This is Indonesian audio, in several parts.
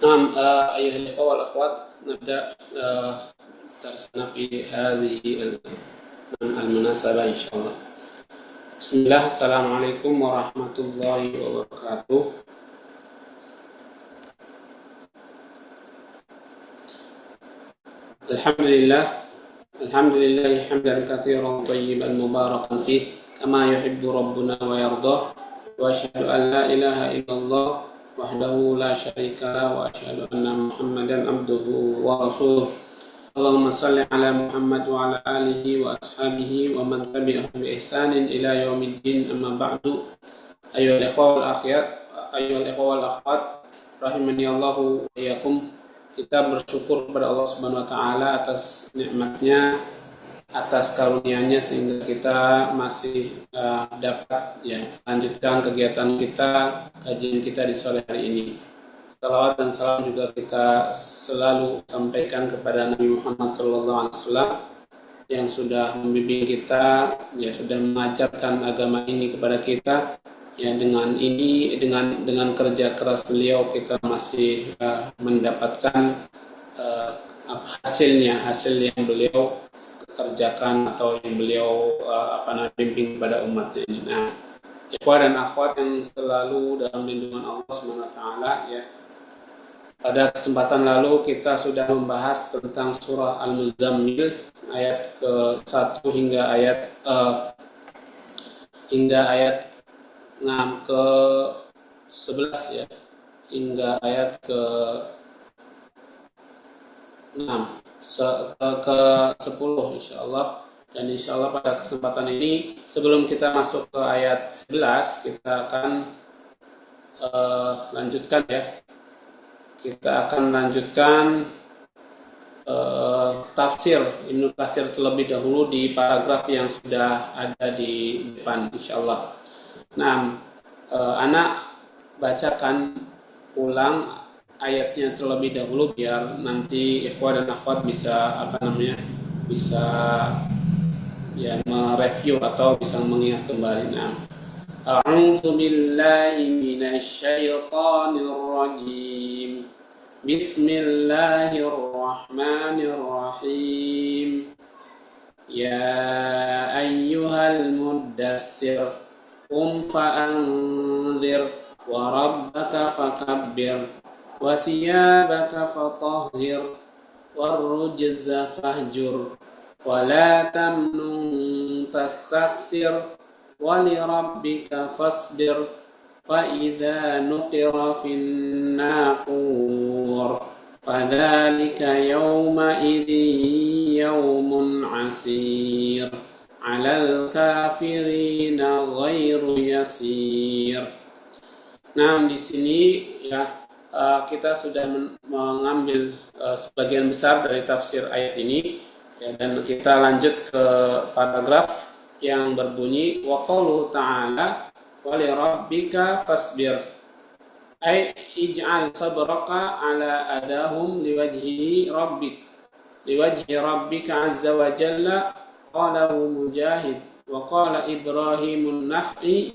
نعم. أيها الإخوة والأخوات، نبدأ درسنا في هذه المناسبة إن شاء الله. بسم الله. السلام عليكم ورحمة الله وبركاته. الحمد لله حمدا كثيرا طيبا مباركا فيه كما يحب ربنا ويرضاه، وأشهد أن لا إله إلا الله وحده لا شريك له، وأشهد أن محمدا عبده ورسوله. اللهم صل على محمد وعلى آله وأصحابه ومن تبعهم بإحسان إلى يوم الدين. أما بعد. أيها الإخوة والأخوات rahimani Allahu wa iyyakum. Kita bersyukur kepada Allah Subhanahu wa taala atas nikmatnya, atas karunia-Nya sehingga kita masih dapat lanjutkan kegiatan kita, kajian kita di sore hari ini. Salawat dan salam juga kita selalu sampaikan kepada Nabi Muhammad SAW yang sudah membimbing kita, sudah mengajarkan agama ini kepada kita. Dengan kerja keras beliau kita masih mendapatkan hasil yang beliau kerjakan atau yang beliau bimbing kepada umat ini. Nah, ikhwah dan akhwat yang selalu dalam lindungan Allah Subhanahu wa taala, pada kesempatan lalu kita sudah membahas tentang surah Al-Muzammil ayat ke-1 hingga ayat 6 ke-11 hingga ayat ke-6 ke-10 insyaallah. Dan insyaallah pada kesempatan ini sebelum kita masuk ke ayat 11 kita akan lanjutkan Kita akan lanjutkan tafsir Ibnu Katsir terlebih dahulu di paragraf yang sudah ada di depan insyaallah. Nah, anak bacakan ulang ayatnya terlebih dahulu biar nanti ikhwah dan akhwat bisa mereview atau bisa mengingat kembali. Nah, A'udzu billahi minasyaitonir rajim. Bismillahirrahmanirrahim. Ya ayyuhal muddatsir qum fa'anzir wa rabbaka fakabbir wa thiyabaka fatahhir warrujza fahjur wa la tamnun tastakthir wa li rabbika fasbir fa idza nuqira fin naqur fadzalika yawma idzin yawmun 'asir 'alal kafirina ghairu yasir. Nah, di sini kita sudah mengambil sebagian besar dari tafsir ayat ini dan kita lanjut ke paragraf yang berbunyi wa qauluhu ta'ala wa li rabbika fasbir ay ij'al sabraka ala adahum liwajhi rabbika azza wa jalla. Qalahu Mujahid wa qala Ibrahimun Nakh'i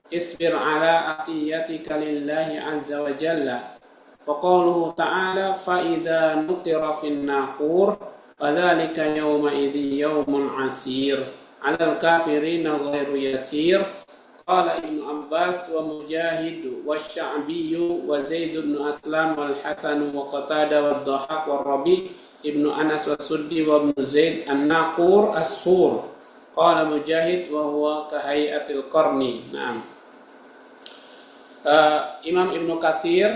isbir ala aqiyatika lillahi azza wa jalla. Wa qauluhu ta'ala fa idza nuqira fin naqur fadzalika yawma idzi yawmun 'asir 'alal kafirina ghairu yasir. Qala Ibnu Abbas wa Mujahid wa Sya'bi wa Zaid bin Aslam wal Hasan wa Qatada wa Dhahak wa Rabi Ibnu Anas wa Suddi wa Ibnu Zaid an-naqur as-sur. Qala Mujahid wa huwa kahayatil qarni. Naam. Imam Ibnu Katsir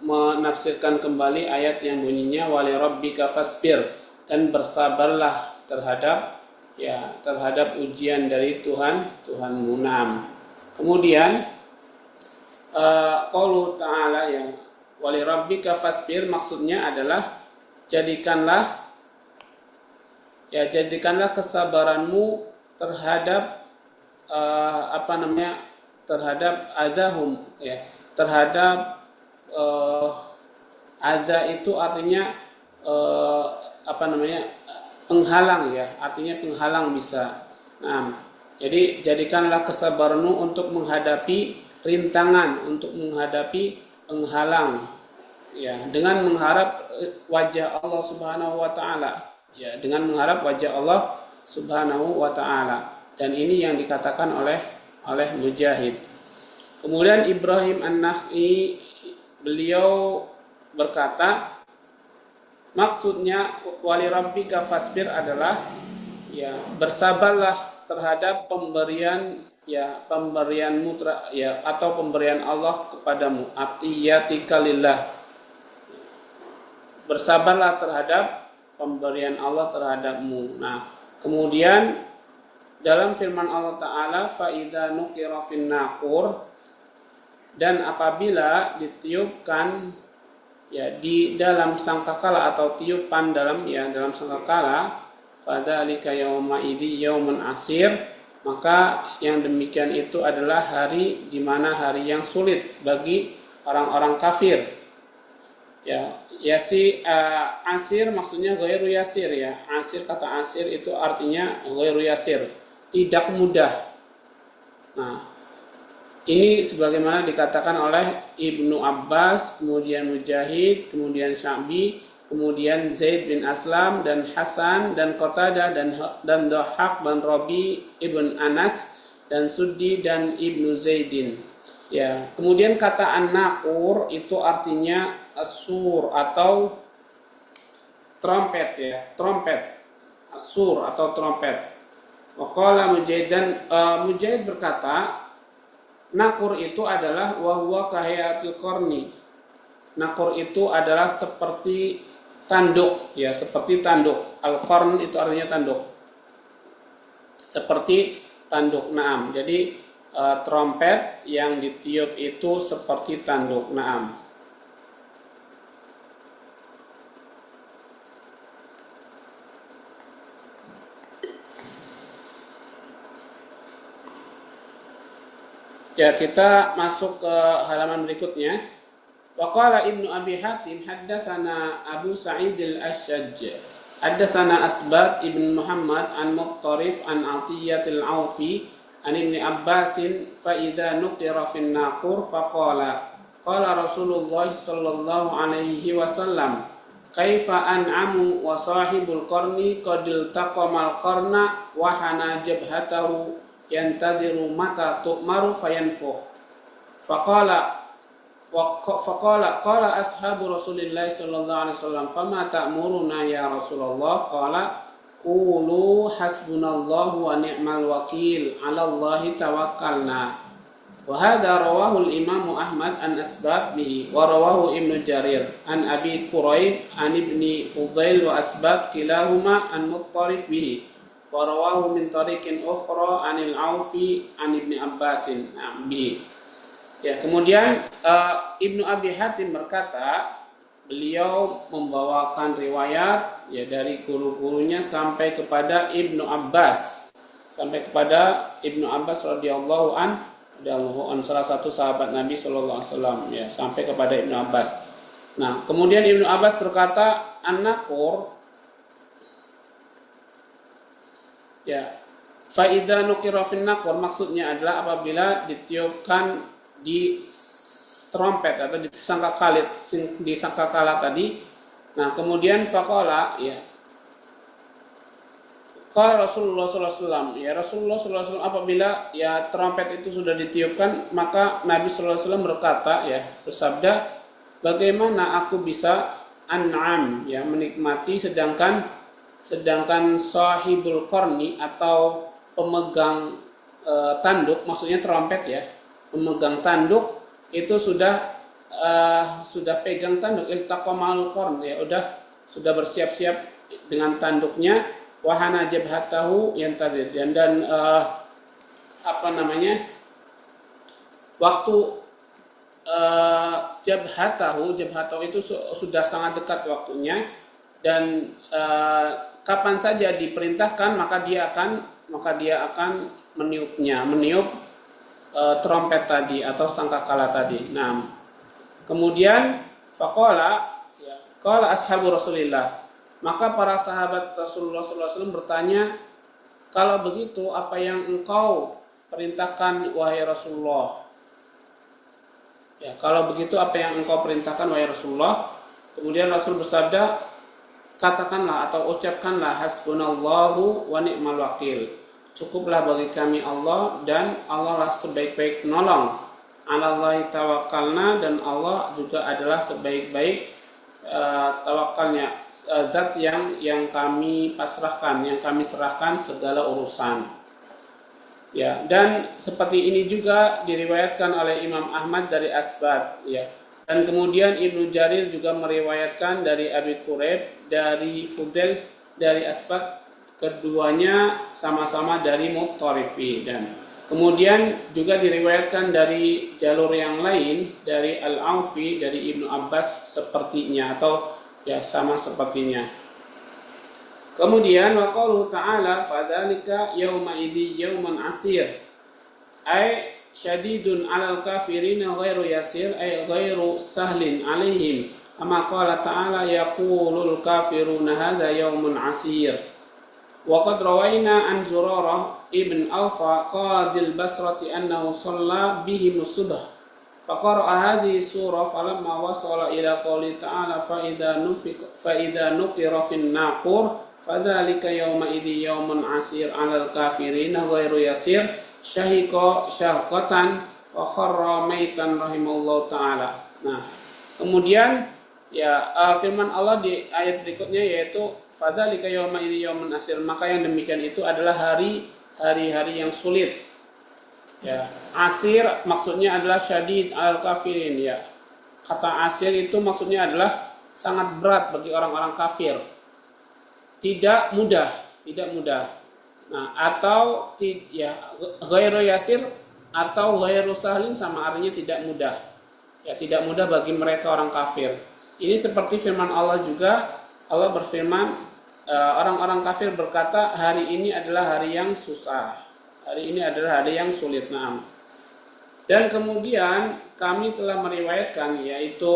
menafsirkan kembali ayat yang bunyinya wa li rabbika fasbir, dan bersabarlah terhadap ujian dari Tuhanmu. Naam. Kemudian qaulu ta'ala yang wa li rabbika fasbir maksudnya adalah jadikanlah kesabaranmu terhadap terhadap adahum, terhadap adza itu artinya penghalang, artinya penghalang bisa. Nah, jadi jadikanlah kesabaranmu untuk menghadapi rintangan, untuk menghadapi penghalang ya, dengan mengharap wajah Allah Subhanahu wa taala, ya, dengan mengharap wajah Allah Subhanahu wa taala. Dan ini yang dikatakan oleh Mujahid. Kemudian Ibrahim An-Nakhai, beliau berkata, maksudnya wali rabbika fasbir adalah, ya, bersabarlah terhadap pemberian, ya, pemberian mutra, ya, atau pemberian Allah kepadamu, atiyatika lillah. Bersabarlah terhadap pemberian Allah terhadapmu. Nah, kemudian dalam firman Allah Ta'ala, fa'idha nukira fin naqur, dan apabila ditiupkan, ya, di dalam sangkakala atau tiupan dalam sangkakala, fadzalika yauma idzi yaumun asir, maka yang demikian itu adalah hari di mana hari yang sulit bagi orang-orang kafir. Ya, asir maksudnya ghairu yasir, ya. Asir, kata asir itu artinya ghairu yasir, tidak mudah. Nah, ini sebagaimana dikatakan oleh Ibnu Abbas, kemudian Mujahid, kemudian Sya'bi, kemudian Zaid bin Aslam dan Hasan dan Qatadah dan Dhahhak dan Rabi ibn Anas dan Suddi dan Ibnu Zaidin. Ya, kemudian kata an-naqur itu artinya as-sur atau trompet, ya, trompet. As-sur atau trompet. Waqala Mujahid berkata, naqur itu adalah wahwa kahiyatul qarni. Naqur itu adalah seperti tanduk, ya, seperti tanduk. Al-qarn itu artinya tanduk. Seperti tanduk, na'am. Jadi trompet yang ditiup itu seperti tanduk, na'am. Ya, kita masuk ke halaman berikutnya. Waqala Ibnu Abi Hatim haddatsana Abu Sa'id al-Ashaj. Haddatsana Asbat ibn Muhammad an Muqtarif an Atiyat al-Aufi an Ibnu Abbas fa idza nuqira fi an-naqur faqala qala Rasulullah sallallahu alaihi wasallam kaifa an'amu wa sahibul qarni qad iltaqamal qarna wa hana jabhatahu yantadiru mata tu'maru fayanfukh. Faqala qala ashabu Rasulillah sallallahu alaihi wasallam fama ta'muruna ya Rasulullah, qala qulu hasbunallahu wa ni'mal wakil 'ala Allahi tawakkalna. Wa hadha rawahu al-Imam Ahmad an Asbat bihi wa rawahu Ibnu Jarir an Abi Quraib an Ibni Fudail wa Asbat kilahuma an Muqtarif bihi wa rawahu min tariqin ukhra anil Aufi an Ibni Abbasin bihi. Ya, kemudian Ibnu Abi Hatim berkata, beliau membawakan riwayat, ya, dari guru-gurunya sampai kepada Ibnu Abbas, radhiyallahu an salah satu sahabat Nabi sallallahu alaihi wasallam, ya, sampai kepada Ibnu Abbas. Nah, kemudian Ibnu Abbas berkata, an-naqur, ya, fa idza nuqira fin naqur, maksudnya adalah apabila ditiupkan di trompet atau di sangkakala tadi. Nah, kemudian faqala, ya, qala Rasulullah sallallahu alaihi wasallam, ya, Rasulullah sallallahu alaihi wasallam apabila, ya, trompet itu sudah ditiupkan, maka Nabi sallallahu alaihi wasallam berkata, ya, bersabda, bagaimana aku bisa an'am, ya, menikmati sedangkan sahibul qarni atau pemegang tanduk, maksudnya trompet, ya, pemegang tanduk itu sudah pegang tanduk, iltaqamal qarn, ya, sudah bersiap-siap dengan tanduknya, wahana jabhatahu yantadir, dan waktu jabhatahu itu sudah sangat dekat waktunya, dan kapan saja diperintahkan maka dia akan meniup trompet tadi atau sangkakala tadi. Nah, kemudian faqala, ya, qala ashabu Rasulillah, maka para sahabat Rasulullah SAW bertanya, kalau begitu apa yang engkau perintahkan wahai Rasulullah? Ya, kalau begitu apa yang engkau perintahkan wahai Rasulullah? Kemudian Rasul bersabda, katakanlah atau ucapkanlah hasbunallahu wa ni'mal wakil. Cukuplah bagi kami Allah dan Allah lah sebaik-baik penolong. 'Alallahi tawakkalna, dan Allah juga adalah sebaik-baik tawakalnya, zat yang kami pasrahkan, yang kami serahkan segala urusan. Ya, dan seperti ini juga diriwayatkan oleh Imam Ahmad dari Asbad, ya. Dan kemudian Ibnu Jarir juga meriwayatkan dari Abi Quraib, dari Fudail, dari Asbad, keduanya sama-sama dari Muttarifi. Dan kemudian juga diriwayatkan dari jalur yang lain dari Al-Aufi, dari Ibnu Abbas sepertinya, atau ya sama sepertinya. Kemudian waqalu ta'ala fadzalika yauma idzi yaumun asir, ay syadidun 'alal kafirina ghairu yasir, ay ghairu sahlin 'alaihim, kama qala ta'ala yaqulul kafiruna hadza yaumun asir. Wa qad rawaina an Zurarah ibn Awfa qadil Basrati annahu shalla bihim subh, faqara'a hadhihi surah falamma wasala ila qouli ta'ala fa idza nuqira fin naqur fadzalika yauma idzi yaumun asir 'alal kafirina ghairu yasir, syahiqa syahqatan wa kharra maitan rahimallahu taala. Nah, kemudian ya firman Allah di ayat berikutnya yaitu fadzalika yauma idzi yaumun asir, maka yang demikian itu adalah hari-hari yang sulit. Ya, asir maksudnya adalah syadid 'alal kafirin, ya. Kata asir itu maksudnya adalah sangat berat bagi orang-orang kafir. Tidak mudah. Nah, atau ya ghairu yasir atau ghairu sahlin sama artinya tidak mudah. Ya, tidak mudah bagi mereka orang kafir. Ini seperti firman Allah juga. Allah berfirman, orang-orang kafir berkata, hari ini adalah hari yang susah. Hari ini adalah hari yang sulit. Nah, dan kemudian kami telah meriwayatkan, yaitu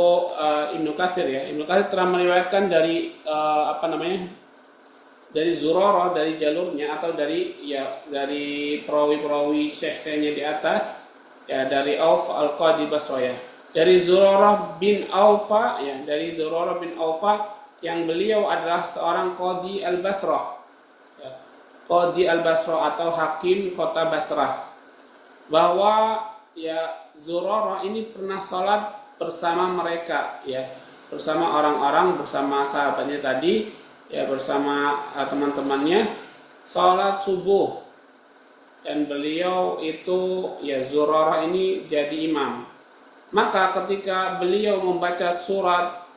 Ibnu Katsir, ya. Ibnu Katsir telah meriwayatkan dari dari Zurarah, dari jalurnya atau dari perawi-perawi syekh-syekhnya di atas, ya, dari Auf Al-Qadi Basrah, ya. Dari Zurarah bin Aufa, ya, dari Zurarah bin Aufa yang beliau adalah seorang Qadi Al-Basrah, ya. Qadi Al-Basrah atau hakim kota Basrah, bahwa ya Zurarah ini pernah sholat bersama mereka, ya, bersama orang-orang, bersama sahabatnya tadi, ya, bersama teman-temannya sholat subuh, dan beliau itu, ya, Zurarah ini jadi imam. Maka ketika beliau membaca surat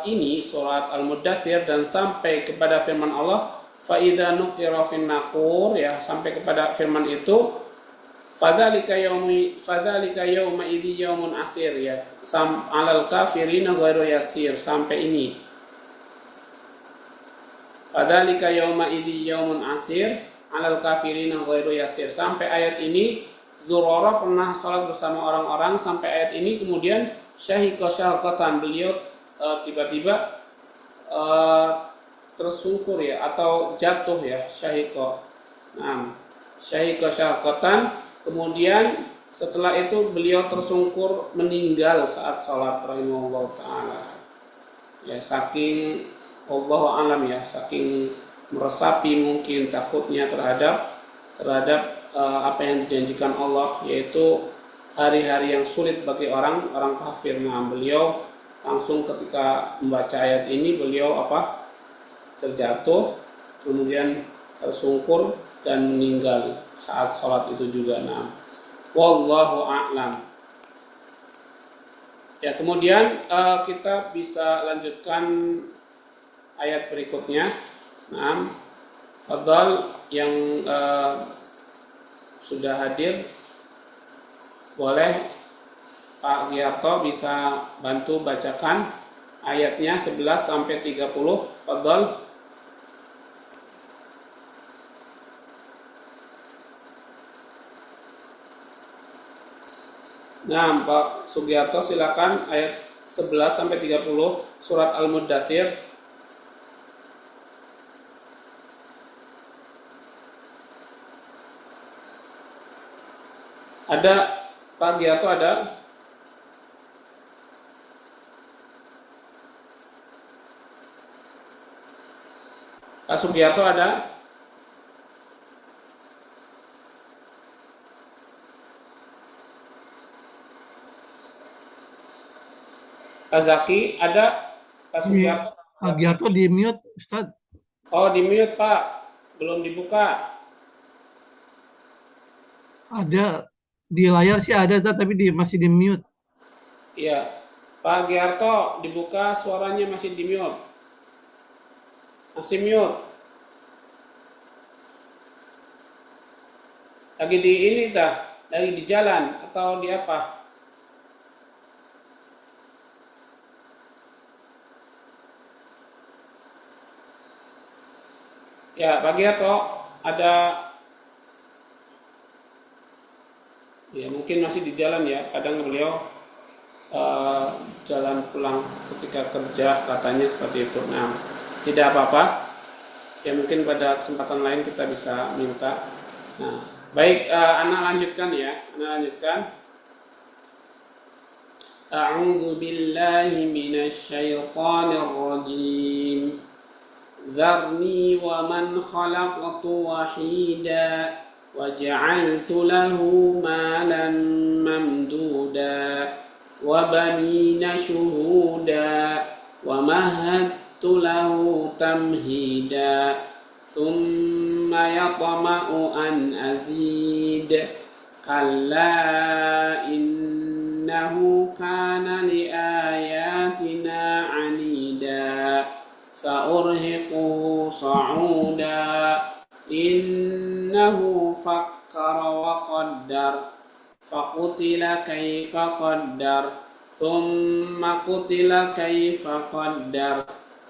ini, surat Al-Muddatsir, dan sampai kepada firman Allah fa idza nuqira fin naqur, ya, sampai kepada firman itu fadzalika yauma idzi yaumun asir, ya, 'alal kafirina ghairu yasir, sampai ini. Fadzalika yauma idzi yaumun asir 'alal kafirina ghairu yasir, sampai ayat ini. Zurarah pernah sholat bersama orang-orang sampai ayat ini. Kemudian syahiqa syahqatan, beliau tiba-tiba tersungkur, ya, atau jatuh, ya, syahiqa. Nah, syahiqa syahqatan, kemudian setelah itu beliau tersungkur meninggal saat sholat rahimahullah ta'ala, ya, saking Allah alam, ya, saking meresapi mungkin takutnya terhadap apa yang dijanjikan Allah, yaitu hari-hari yang sulit bagi orang kafir. Nah, beliau langsung ketika membaca ayat ini beliau terjatuh, kemudian tersungkur dan meninggal saat sholat itu juga. Nah, wallahu a'lam. Ya, kemudian kita bisa lanjutkan ayat berikutnya. Nah, fadhal yang sudah hadir, boleh Pak Giarto bisa bantu bacakan ayatnya 11 sampai 30. Fadhal. Nah, Pak Sugiarto silakan ayat 11 sampai 30 surat Al-Muddatsir. Ada Pak Giarto, ada? Pak Sugiarto ada? Pak Zaki ada? Pak Ini Sugiarto? Pak Giarto di mute, Ustaz. Oh, di mute Pak, belum dibuka. Ada di layar sih ada, Ustaz, tapi masih di mute. Iya, Pak Giarto dibuka suaranya masih di mute, masih mute. Lagi di ini dah, lagi di jalan atau di apa? Ya, Pak Giarto ada, ya mungkin masih di jalan ya. Kadang beliau eh, jalan pulang ketika kerja katanya seperti itu. Nah, tidak apa-apa. Ya mungkin pada kesempatan lain kita bisa minta. Nah, baik, Ana lanjutkan ya. Ana lanjutkan. A'udzu billahi minasy syaithanir rajim. ذرني ومن خلقت وحيدا وجعلت له مالا ممدودا وبنين شهودا ومهدت له تمهيدا ثم يطمع أن أزيد كلا إنه كان لآياتنا عنيدا سأرهقه صعودا إنه فكر وقدر فقتل كيف قدر ثم قتل كيف قدر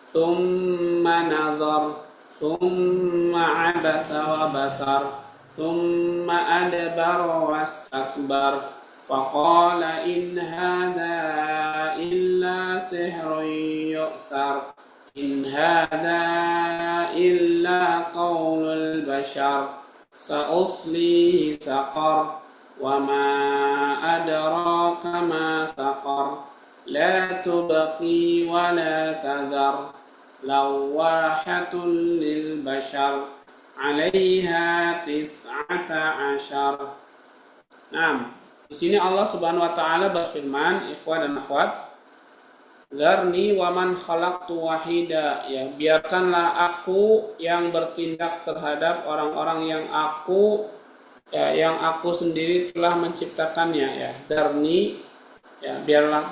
ثم نظر ثم عبس وبصر ثم أدبر واستكبر فقال إن هذا إلا سحر يؤثر إن هذا إلا قول البشر سأصليه سقر وما أدراك ما سقر لا تبقي ولا تذر لواحة للبشر عليها 19. Nah, di sini Allah Subhanahu wa taala berfirman, ikhwan dan akhwat, Zarni waman khalaqtu wahida, ya biarkanlah aku yang bertindak terhadap orang-orang yang aku sendiri telah menciptakannya, ya. Zarni, ya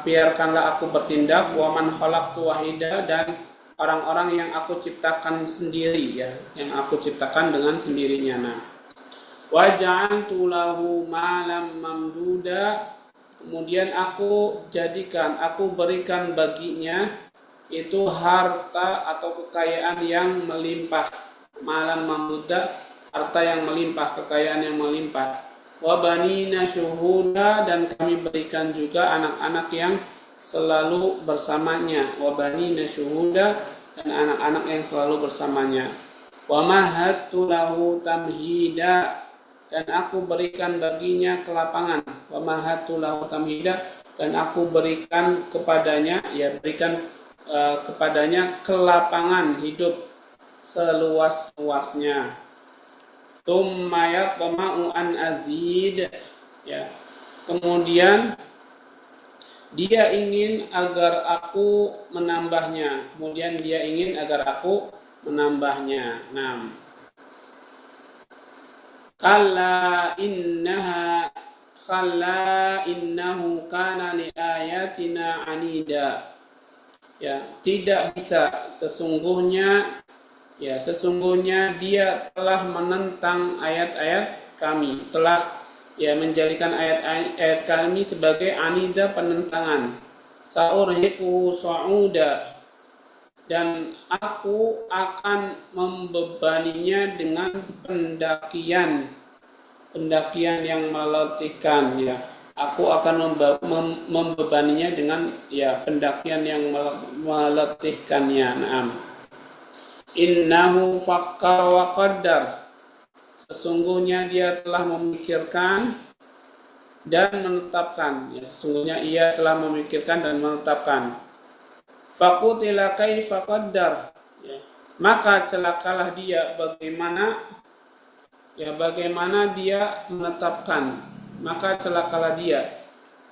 biarkanlah aku bertindak waman khalaqtu wahida, dan orang-orang yang aku ciptakan sendiri, ya, yang aku ciptakan dengan sendirinya. Nah, waja'altu lahu malam mamduda, kemudian aku berikan baginya itu harta atau kekayaan yang melimpah. Malam mamduda, harta yang melimpah, kekayaan yang melimpah. Wa banina syuhuda, dan kami berikan juga anak-anak yang selalu bersamanya. Wa banina syuhuda, dan anak-anak yang selalu bersamanya. Wa mahattu lahu tamhida, dan aku berikan baginya kelapangan. Wa mahattu lahu tamhida, dan aku berikan kepadanya, kepadanya kelapangan hidup seluas-luasnya. Tsumma yatma'u an azid, ya. Kemudian dia ingin agar aku menambahnya. Nah, Kalla innahu kana li ayatina anida. Ya, tidak bisa, sesungguhnya dia telah menentang ayat-ayat kami, telah menjadikan ayat-ayat kami sebagai anida, penentangan. Sa'urhiqu sa'uda, dan aku akan membebaninya dengan pendakian yang meletihkan, ya. Aku akan membebaninya dengan pendakian yang meletihkannya. Naam. Innahu fakkar wa qaddar, sesungguhnya dia telah memikirkan dan menetapkan, ya. Sesungguhnya ia telah memikirkan dan menetapkan. Faqutila kaifa qaddar, ya. maka celakalah dia bagaimana dia menetapkan, maka celakalah dia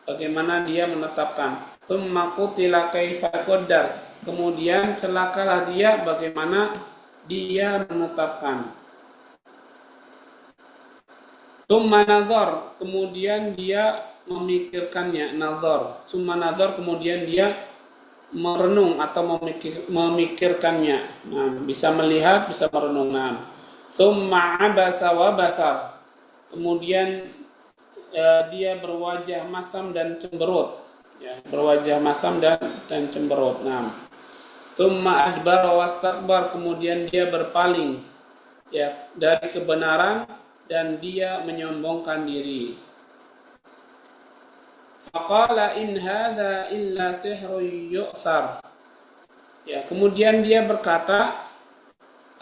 bagaimana dia menetapkan. Tsumma qutila kaifa qaddar, kemudian celakalah dia bagaimana dia menetapkan. Tsumma nazar, kemudian dia memikirkannya, nazar. Tsumma nazar, kemudian dia merenung atau memikirkannya. Nah, bisa melihat, bisa merenung. Nah, tsumma abasa wa basar, kemudian dia berwajah masam dan cemberut, ya, berwajah masam dan cemberut. Nah, tsumma adbara wastakbar, kemudian dia berpaling, ya, dari kebenaran dan dia menyombongkan diri. Faqala in hadza illa sihrun yu'thar, ya, kemudian dia berkata,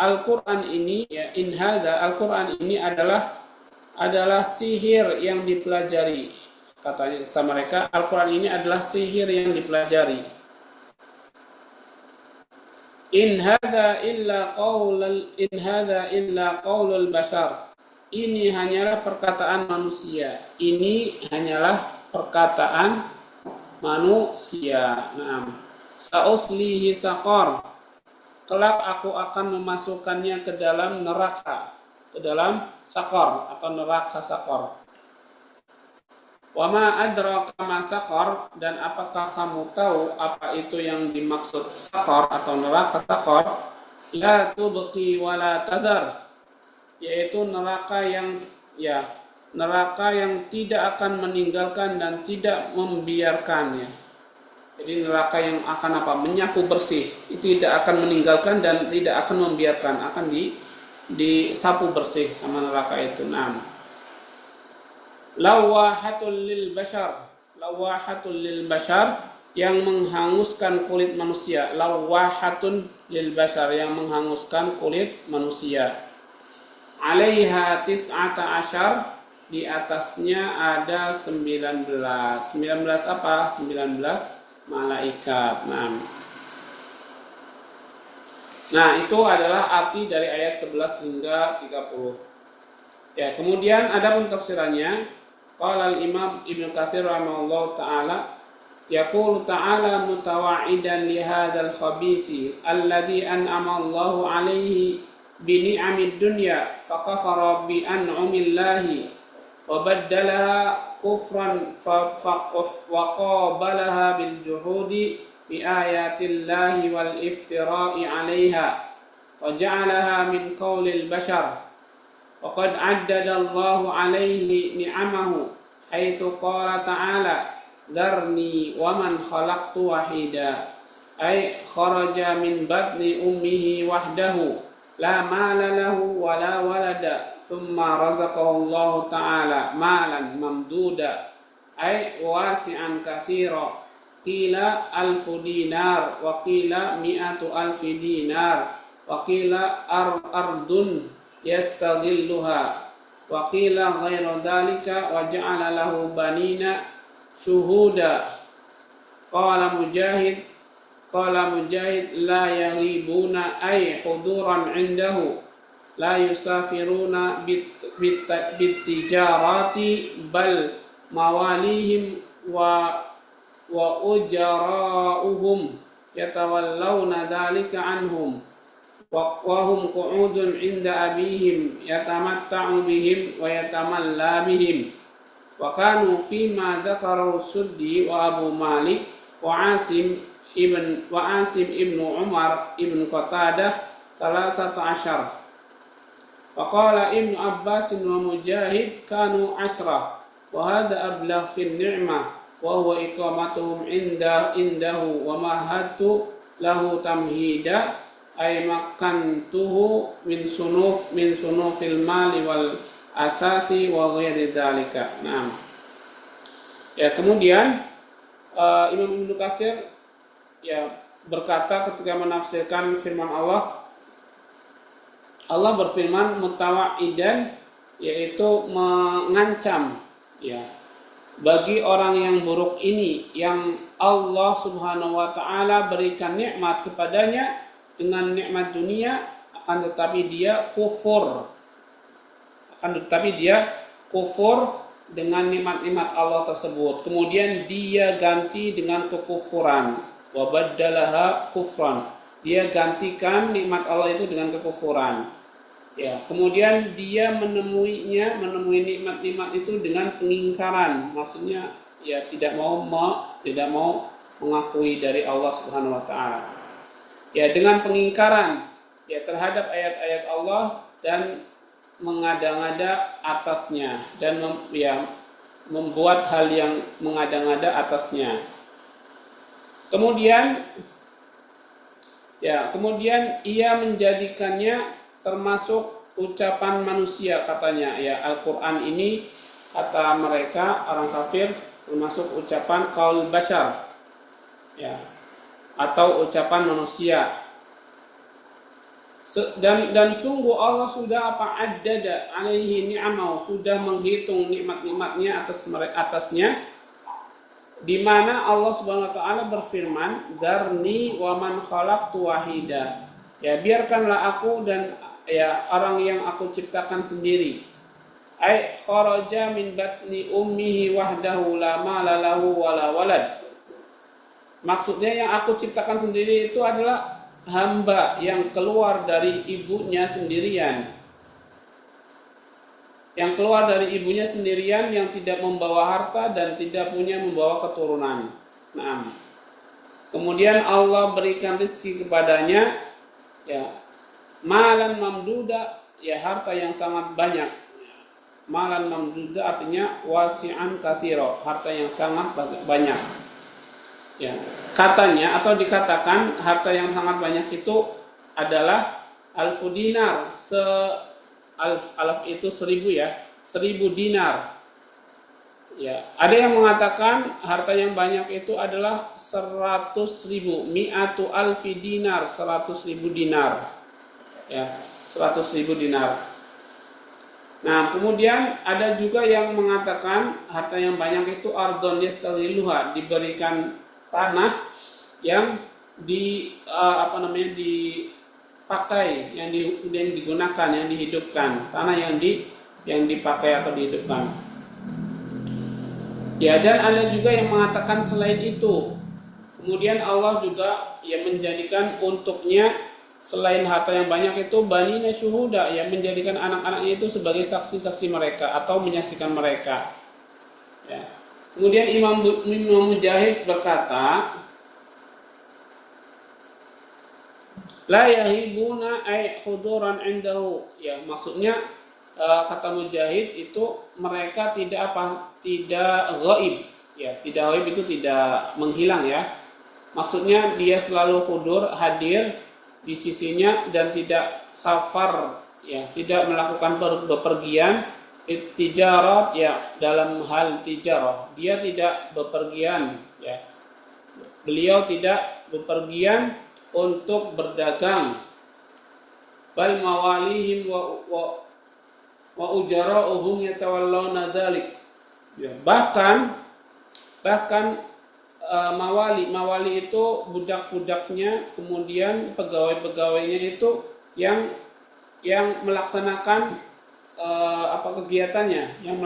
Al-Qur'an ini, ya, in hadza, Al-Qur'an ini adalah sihir yang dipelajari. Kata mereka, Al-Qur'an ini adalah sihir yang dipelajari. In hadza illa qaulul bashar, ini hanyalah perkataan manusia. Ini hanyalah perkataan manusia. Naam. Sa'uslihi saqar, kelak aku akan memasukkannya ke dalam neraka, ke dalam saqar atau neraka saqar. Wa ma adraka ma saqar, dan apakah kamu tahu apa itu yang dimaksud saqar atau neraka saqar? La tubqi wa la tadar, yaitu neraka yang tidak akan meninggalkan dan tidak membiarkannya. Jadi neraka yang akan menyapu bersih, itu tidak akan meninggalkan dan tidak akan membiarkan, akan disapu bersih sama neraka itu. Nah, lawahatul lil bashar, yang menghanguskan kulit manusia. Lawahatun lil bashar, yang menghanguskan kulit manusia. Alaiha tis'ata asyar, di atasnya ada 19 apa? 19 malaikat. Nah, itu adalah arti dari ayat 11 hingga 30. Ya, kemudian ada pun tafsirannya. Qala al-Imam Ibnu Katsir rahimahullahu taala, yaqulu ta'ala mutawa'idan li hadzal khabisi alladhi an'ama Allahu 'alaihi bi ni'amid dunya faqafara bi an'amillahi wa baddalaha kufran wa qabalaha bil juhudi bi ayatillahi wal iftira'i 'alaiha wa ja'alaha min qaulil bashar. وقد عدد الله عليه نعمه حيث قال تعالى ذرني ومن خلقت وحيدا، أي خرج من بطن أمه وحده لا مال له ولا ولد ثم رزقه الله تعالى مالا ممدودا أي واسعا كثيرا، قيل 1000 دينار وقيل 100,000 دينار وقيل أرض yastaghilluha wa qila ghairu dhalika wa ja'ala lahu banina syuhuda. Qala mujahid la yaghibuna ay huduran indahu la yusafiruna bitijarati bal mawalihim wa ujara'uhum yatawallawna dhalika anhum wahum qu'udun inda abihim yatamatta'u bihim wa yatamalla bihim wa kanu fima dzakara Suddi wa Abu Malik wa Asim ibn Umar ibn Qatadah 13. Wa qala Ibnu Abbas wa Mujahid kanu 10, wa hadha ablagh fi ni'mah wa huwa iqamatuhum indahu wa mahadtu lahu tamhida ay makantuhu min sunufil mali wal asasi wa ghairi dzalika. Nah, ya, kemudian Imam Ibnu Katsir ya berkata ketika menafsirkan firman Allah berfirman mutawa'idan, yaitu mengancam, ya, bagi orang yang buruk ini yang Allah Subhanahu wa taala berikan nikmat kepadanya dengan nikmat dunia, akan tetapi dia kufur dengan nikmat-nikmat Allah tersebut. Kemudian dia ganti dengan kekufuran. Wa baddalaha kufran. Dia gantikan nikmat Allah itu dengan kekufuran. Ya, kemudian dia menemui nikmat-nikmat itu dengan pengingkaran. Maksudnya ya tidak mau mengakui dari Allah Subhanahu wa taala. Ya, dengan pengingkaran ya terhadap ayat-ayat Allah dan mengada-ngada atasnya dan membuat hal yang mengada-ngada atasnya. Kemudian ia menjadikannya termasuk ucapan manusia, katanya. Ya, Al-Qur'an ini kata mereka orang kafir termasuk ucapan qaul bashar. Ya, atau ucapan manusia. Dan sungguh Allah sudah addada alaihi ni'amahu, sudah menghitung nikmat-nikmatnya atasnya, di mana Allah Subhanahu wa taala berfirman, "Darni wa man khalaqtu wahida." Ya, biarkanlah aku dan ya orang yang aku ciptakan sendiri. Ai kharaja min batni ummihi wahdahu la mala lahu wala walad. Maksudnya yang aku ciptakan sendiri itu adalah hamba yang keluar dari ibunya sendirian. Yang keluar dari ibunya sendirian, yang tidak membawa harta dan tidak punya membawa keturunan. Nah, kemudian Allah berikan rezeki kepadanya, ya, malan mamduda, ya harta yang sangat banyak. Malan mamduda artinya wasi'an katsira, harta yang sangat banyak. Ya, katanya atau dikatakan harta yang sangat banyak itu adalah alfu dinar. Alf itu 1000 ya, 1000 dinar. Ya, ada yang mengatakan harta yang banyak itu adalah 100.000, mi'atu alfi dinar, 100.000 dinar. Ya, 100.000 dinar. Nah, kemudian ada juga yang mengatakan harta yang banyak itu ardon yastawiluha, diberikan tanah yang dipakai, yang digunakan, yang dihidupkan, tanah yang dipakai atau dihidupkan. Ya, dan ada juga yang mengatakan selain itu. Kemudian Allah juga yang menjadikan untuknya selain harta yang banyak itu banina syuhuda, yang menjadikan anak-anaknya itu sebagai saksi-saksi mereka atau menyaksikan mereka. Ya. Kemudian Imam Mujahid berkata, la yahibuna ay huduran indahu. Ya, maksudnya kata Mujahid itu mereka tidak ghaib. Ya, tidak ghaib itu tidak menghilang ya. Maksudnya dia selalu hudur, hadir di sisinya dan tidak safar, ya, tidak melakukan bepergian. Tijarat, ya, dalam hal tijarah dia tidak bepergian, ya. Beliau tidak bepergian untuk berdagang. Bal mawalihim wa ujara'uhum yatawallawna dzalik. Ya, bahkan mawali itu budak-budaknya, kemudian pegawai-pegawainya itu yang melaksanakan kegiatannya, yang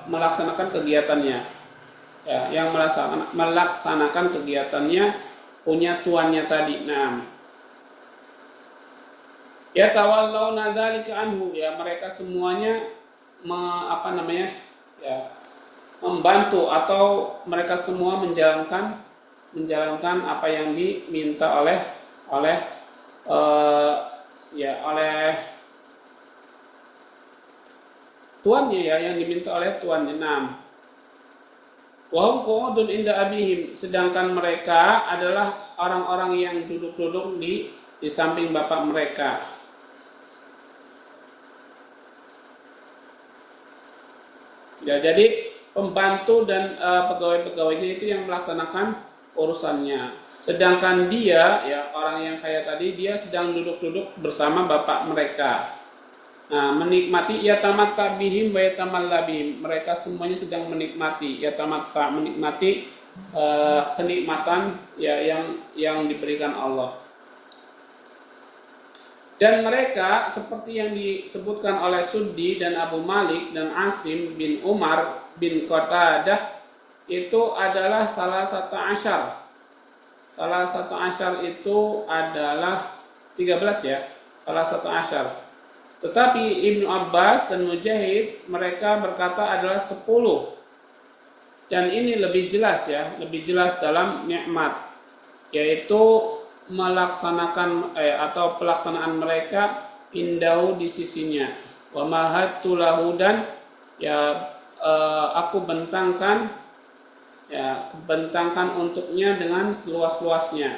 melaksanakan kegiatannya, ya, yang melaksanakan kegiatannya punya tuannya tadi. Nah, ya tawallawna dzalika anhu, ya mereka semuanya membantu atau mereka semua menjalankan apa yang diminta oleh tuannya, ya, yang diminta oleh tuannya. Nah, wahum qu'udun inda abihim, sedangkan mereka adalah orang-orang yang duduk-duduk di samping bapak mereka. Ya, jadi pembantu dan pegawai-pegawainya itu yang melaksanakan urusannya. Sedangkan dia, ya, orang yang kaya tadi, dia sedang duduk-duduk bersama bapak mereka. Nah, menikmati yatamatta bihim wa yatamalla bihim. Mereka semuanya sedang menikmati kenikmatan, ya, yang diberikan Allah. Dan mereka seperti yang disebutkan oleh Suddi dan Abu Malik dan Asim bin Umar bin Qatadah itu adalah salah satu asyar. Salah satu asyar itu adalah 13 ya, salah satu asyar. Tetapi Ibnu Abbas dan Mujahid mereka berkata adalah 10. Dan ini lebih jelas ya, lebih jelas dalam nikmat, yaitu melaksanakan atau pelaksanaan mereka indahu di sisinya. Wa mahattu lahu, dan ya aku bentangkan untuknya dengan seluas-luasnya.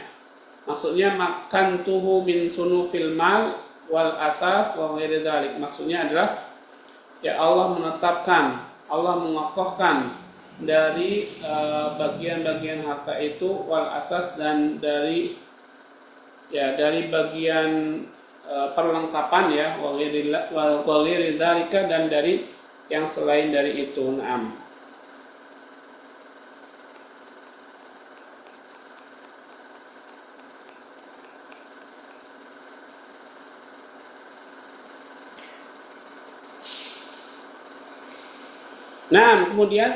Maksudnya makan tuhu min sunufil mal wal asas wa ghairi dzalik. Maksudnya adalah ya Allah menetapkan, Allah mengokohkan dari bagian-bagian harta itu wal asas, dan dari bagian perlengkapan ya wa ghairi dzalika, dan dari yang selain dari itu. Naam. Nah, kemudian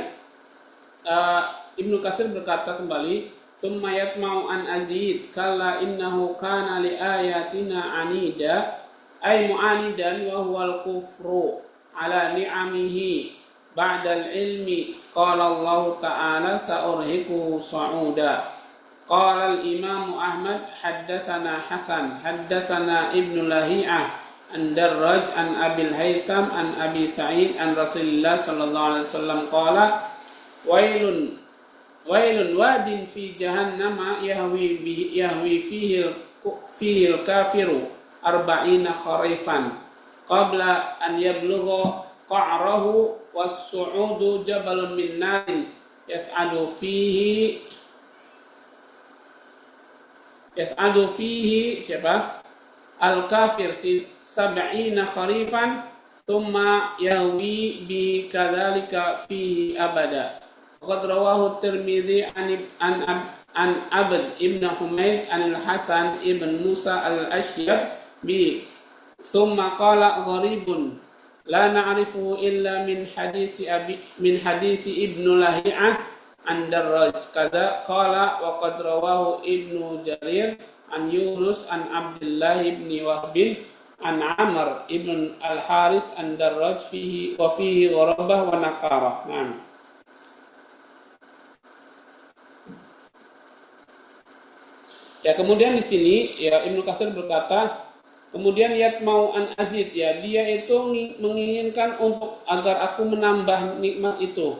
Ibnu Katsir berkata kembali, "Tsumma yatma'u an azid kalla innahu kana li ayatina anida ay mu'anidan wa huwa al-kufru ala ni'amihi ba'da al-ilmi. Qala Allah ta'ala sa'urhiquhu sa'uda." Qala al-Imam Ahmad haddatsana Hasan haddatsana Ibnu Lahi'ah an Darraj an Abil Haytham an Abi Sa'id an Rasulillah sallallahu alaihi wasallam qala wailun wadin fi jahannama yahwi fihi al-kafiru arba'ina kharifan qabla an yablugha qa'rahu was-su'udu jabalun min narin yas'adu fihi siapa? Al-kafir sab'ina kharifan thumma yahwi bi kadzalika fihi abada. Qad rawahu Tirmidzi an Abd ibn Humayd an al-Hasan ibn Musa al-Ashyab bi thumma qala gharibun la na'rifu illa min hadisi Ibnu Lahi'ah an Darraj kada qala wa qad rawahu Ibnu Jarir an Yunus an Abdullah ibn Wahb an Amr ibn al-Haris an Darraj fihi gharabah wa nakara. Ya, kemudian di sini ya Ibnu Katsir berkata, kemudian yatmau an azid, ya dia itu menginginkan untuk agar aku menambah nikmat itu.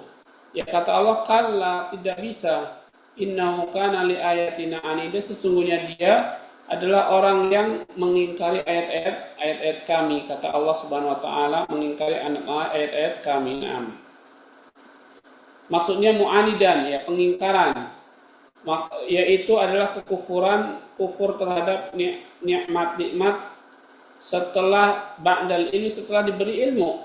Ya kata Allah, kalla, tidak bisa. Innahu kana li ayatina anida, sesungguhnya dia adalah orang yang mengingkari ayat-ayat kami. Kata Allah Subhanahu wa taala, mengingkari ayat-ayat kami. Naam. Maksudnya mu'anidan, ya pengingkaran. Yaitu adalah kufur terhadap nikmat-nikmat setelah ba'dal ini, setelah diberi ilmu.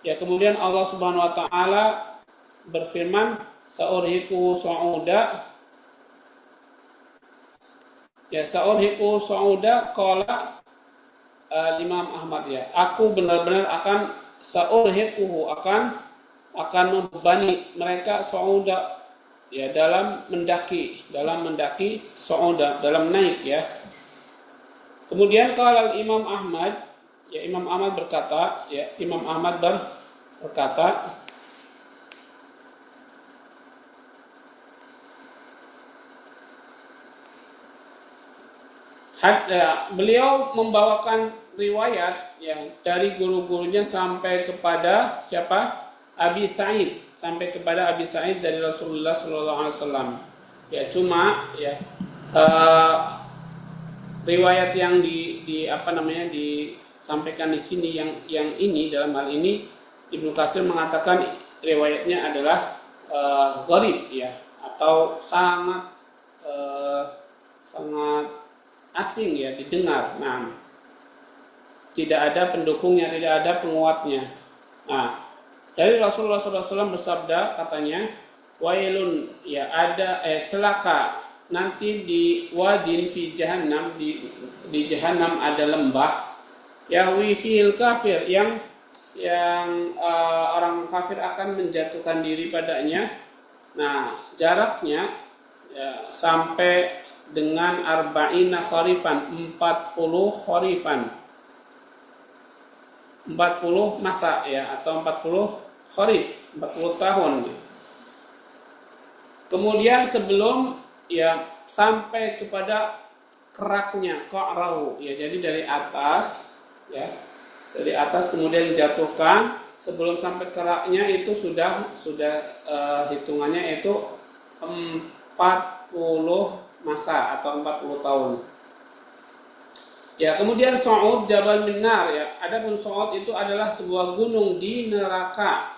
Ya kemudian Allah Subhanahu wa taala berfirman, sa'urhiquhu sa'uda. Ya, sa'urhiquhu sa'uda qala Imam Ahmad, ya. Aku benar-benar akan sa'urhiquhu, akan membebani mereka sa'uda, ya dalam mendaki sa'uda, dalam naik ya. Kemudian qala Imam Ahmad, ya Imam Ahmad berkata, beliau membawakan riwayat yang dari guru-gurunya sampai kepada siapa? Abi Sa'id, sampai kepada Abi Sa'id dari Rasulullah sallallahu alaihi wasallam. Ya cuma ya riwayat yang disampaikan di sini yang ini, dalam hal ini Ibnu Katsir mengatakan riwayatnya adalah gharib ya, atau sangat asing ya didengar. Nah, tidak ada pendukungnya, tidak ada penguatnya. Nah, dari Rasulullah SAW bersabda, katanya, wailun, ya ada celaka, nanti di wadin fi jahannam, di jahannam ada lembah, yahwi fil kafir, yang orang kafir akan menjatuhkan diri padanya. Nah, jaraknya ya, sampai dengan arba'ina kharifan, 40 kharifan, 40 masa ya, atau 40 kharif, 40 tahun. Kemudian sebelum ya sampai kepada keraknya qa'rahu ya, jadi dari atas ya, dari atas kemudian dijatuhkan, sebelum sampai keraknya itu sudah hitungannya itu 40 masa atau 40 tahun. Ya, kemudian Su'ud Jabal Minnar ya. Adapun Su'ud itu adalah sebuah gunung di neraka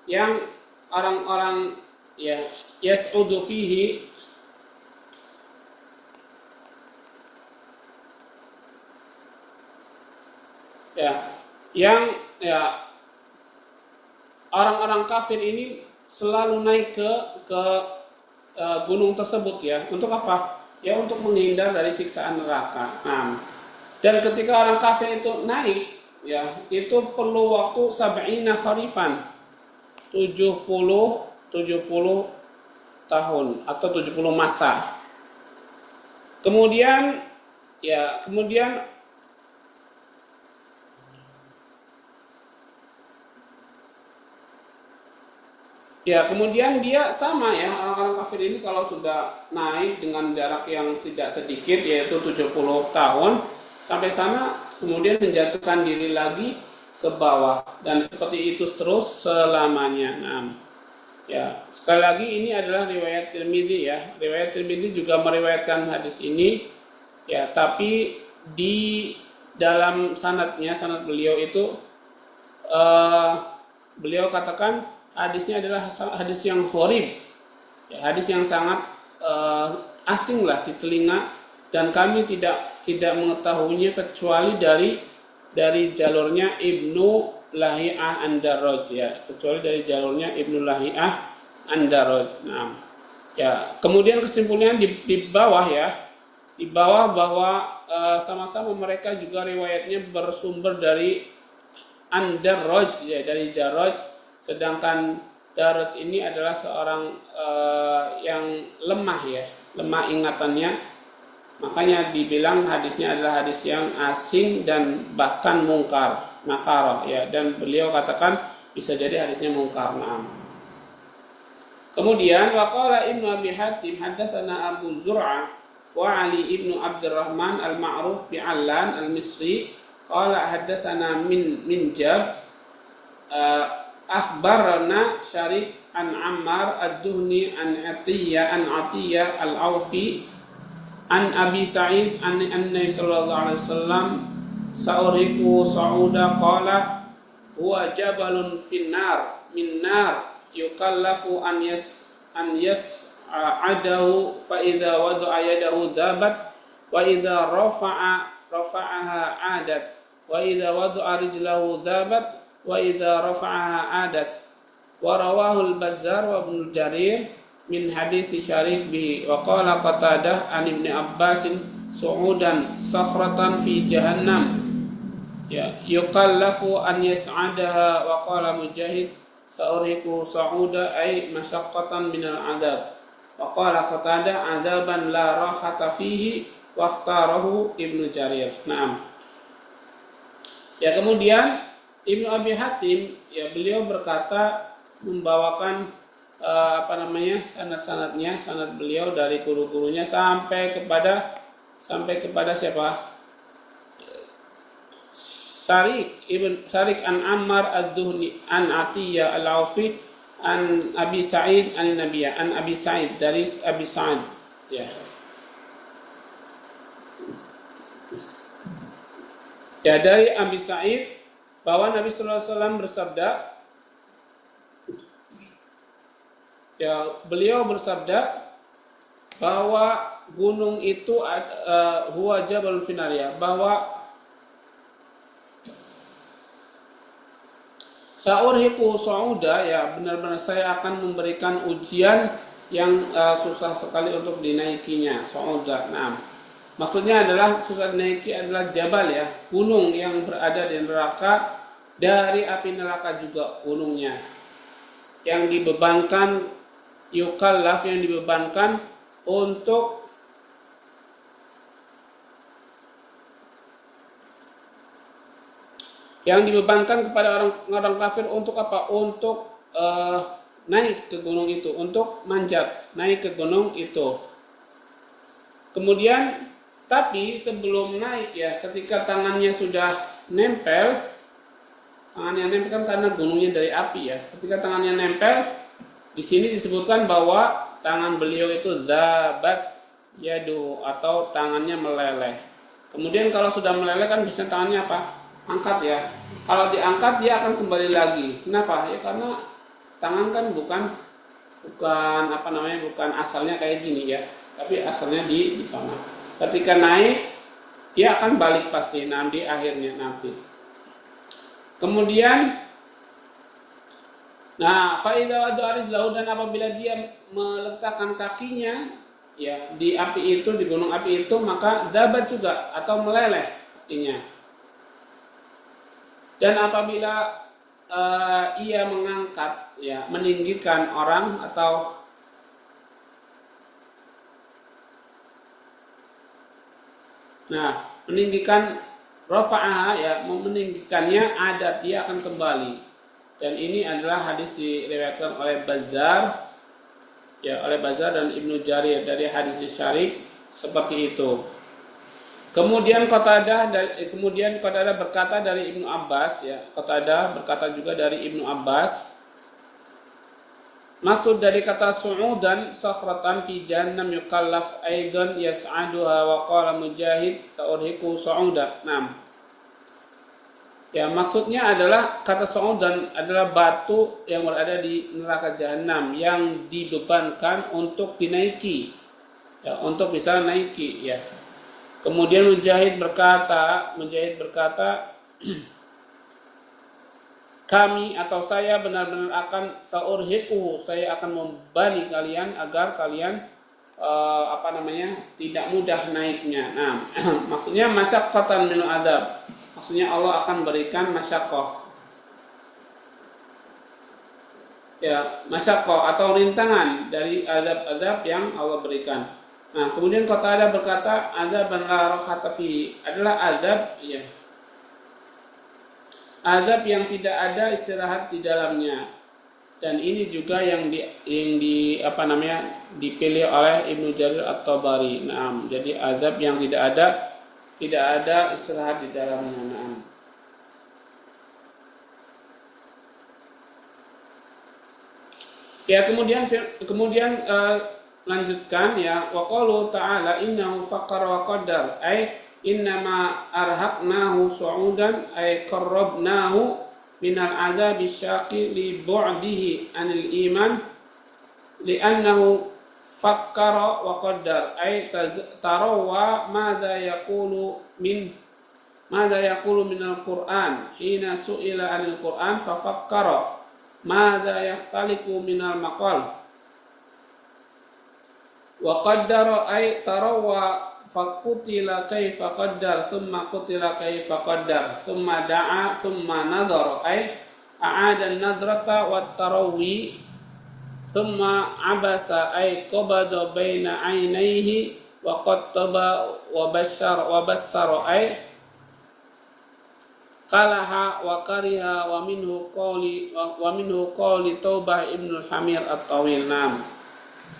yang orang-orang ya yas'udu fihi ya, yang ya orang-orang kafir ini selalu naik ke gunung tersebut ya. Untuk apa? Ya untuk menghindar dari siksaan neraka. Nah, dan ketika orang kafir itu naik ya, itu perlu waktu sab'ina kharifan, 70 tahun atau 70 masa. Kemudian kemudian dia sama ya, orang-orang kafir ini kalau sudah naik dengan jarak yang tidak sedikit yaitu 70 tahun sampai sana, kemudian menjatuhkan diri lagi ke bawah, dan seperti itu terus selamanya. Nah, ya, sekali lagi ini adalah riwayat Tirmidzi ya. Riwayat Tirmidzi juga meriwayatkan hadis ini ya, tapi di dalam sanad beliau itu beliau katakan hadisnya adalah hadis yang gharib ya, hadis yang sangat asing lah di telinga, dan kami tidak mengetahuinya kecuali dari jalurnya Ibnu Lahiyah An-Darraj ya, kecuali dari jalurnya Ibnu Lahiyah An-Darraj. Nah, ya, kemudian kesimpulannya di bawah ya, di bawah bahwa sama-sama mereka juga riwayatnya bersumber dari An-Darraj ya, dari Darraj, sedangkan Darraj ini adalah seorang yang lemah ya, lemah ingatannya, makanya dibilang hadisnya adalah hadis yang asing dan bahkan mungkar, nakarah ya, dan beliau katakan bisa jadi hadisnya mungkar. Nah, kemudian waqala Ibnu Abi Hatim haddatsana Abu Zur'ah wa Ali ibnu Abdurrahman al-Ma'ruf bi'Allan al-Misri qala haddatsana min Jab akhbarana Syarif an Ammar ad-Duhni an Atiyah al-Aufi an Abi Sa'id an Nabi sallallahu alaihi wasallam sa'uriku sa'uda qala huwa jabalun finnar min nar yukallafu an yas'adahu fa idza wada'a yadahu dhabat wa idza rafa'aha 'adat wa idza wada'a rijlahu dhabat wa idza rafa'aha 'adat. Wa rawahu al-Bazzar wa Ibnu Jarir min hadits Syarif bihi wa qala Qatadah an Ibnu Abbas su'udan sakhratan fi jahannam ya yukallafu an yas'adaha wa qala Mujahid sa'uriku sa'uda ay masyaqqatan minal 'adab wa qala Qatadah 'adaban la rahata fihi wa ikhtarahu Ibnu Jarir. Naam. Ya, kemudian Ibnu Abi Hatim ya, beliau berkata membawakan sanad-sanadnya, sanad beliau dari guru-gurunya sampai kepada siapa? Sarik an Ammar ad-Duhni an Atiyah al-Aufi an Abi Sa'id an Nabiyah an Abi Sa'id dari Abi Sa'id ya. Ya, dari Abi Sa'id bahwa Nabi sallallahu alaihi wasallam bersabda ya, beliau bersabda bahwa gunung itu huwa jabalun finnar ya, bahwa sa'urhiqu sa'uda ya, benar-benar saya akan memberikan ujian yang susah sekali untuk dinaikinya, su'uda. Nah, maksudnya adalah susah dinaiki adalah jabal ya, gunung yang berada di neraka, dari api neraka juga gunungnya. Yang dibebankan yukallaf, yang dibebankan untuk kepada orang kafir untuk apa? Untuk naik ke gunung itu, untuk manjat naik ke gunung itu. Kemudian tapi sebelum naik ya, ketika tangannya sudah nempel, kan karena gunungnya dari api ya. Ketika tangannya nempel, di sini disebutkan bahwa tangan beliau itu zabat yadu, atau tangannya meleleh. Kemudian kalau sudah meleleh kan bisa tangannya apa? Angkat ya. Kalau diangkat dia akan kembali lagi. Kenapa? Ya karena tangan kan bukan bukan asalnya kayak gini ya, tapi asalnya di tanah. Ketika naik dia akan balik pasti nanti akhirnya nanti. Kemudian faida wadu lahu, dan apabila dia meletakkan kakinya ya di api itu, di gunung api itu, maka dabat juga atau meleleh kakinya. Dan apabila ia mengangkat ya, meninggikan orang atau meninggikan rafa'aha ya, meninggikannya, adat dia akan kembali. Dan ini adalah hadis diriwayatkan oleh Bazzar ya, oleh Bazzar dan Ibnu Jarir dari hadis Syarik seperti itu. Kemudian Qatadah berkata dari Ibnu Abbas ya, Qatadah berkata juga dari Ibnu Abbas, maksud dari kata su'udan sakhratan fi jahannam yukallaf aidan yas'aduha, wa qala Mujahid sa'urhiku su'uda. Ya, maksudnya adalah kata su'udan adalah batu yang berada di neraka jahanam yang dibebankan untuk dinaiki ya, untuk bisa naiki ya. Kemudian Mujahid berkata kami atau saya benar-benar akan sa'urhiku, saya akan membani kalian agar kalian tidak mudah naiknya. Maksudnya masyaqqatan min azab. Maksudnya Allah akan berikan masyaqqah. Ya, masyaqqah atau rintangan dari azab-azab yang Allah berikan. Kemudian Qatadah berkata adzaban la rakhata fi, adalah azab ya, azab yang tidak ada istirahat di dalamnya. Dan ini juga yang dipilih oleh Ibnu Jarir At-Tabari. Jadi azab yang tidak ada istirahat di dalamnya. Ya, kemudian lanjutkan ya, wa qalu ta'ala innahu faqqara wa qaddar, ay innama arhaqnahu su'udan ay qarrabnahu minal azabi syaqi li bu'dihi anil iman li'annahu fakkara wa qaddar ay tarawa madza yaqulu minal Qur'an hina su'ila anil Qur'an fa fakkara madza yahtaliku minal maqal wa qaddara ay tarawa faqutila kaifa qaddar thumma qutila kaifa qaddar thumma da'a thumma nadhara ay a'ada an-nadrata wat tarawi thumma abasa ay qabada baina 'ainaihi wa qattaba wa bassara ay qalaha wa kariha wa minhu qawli Taubah ibn al-Hamir at-Tawil.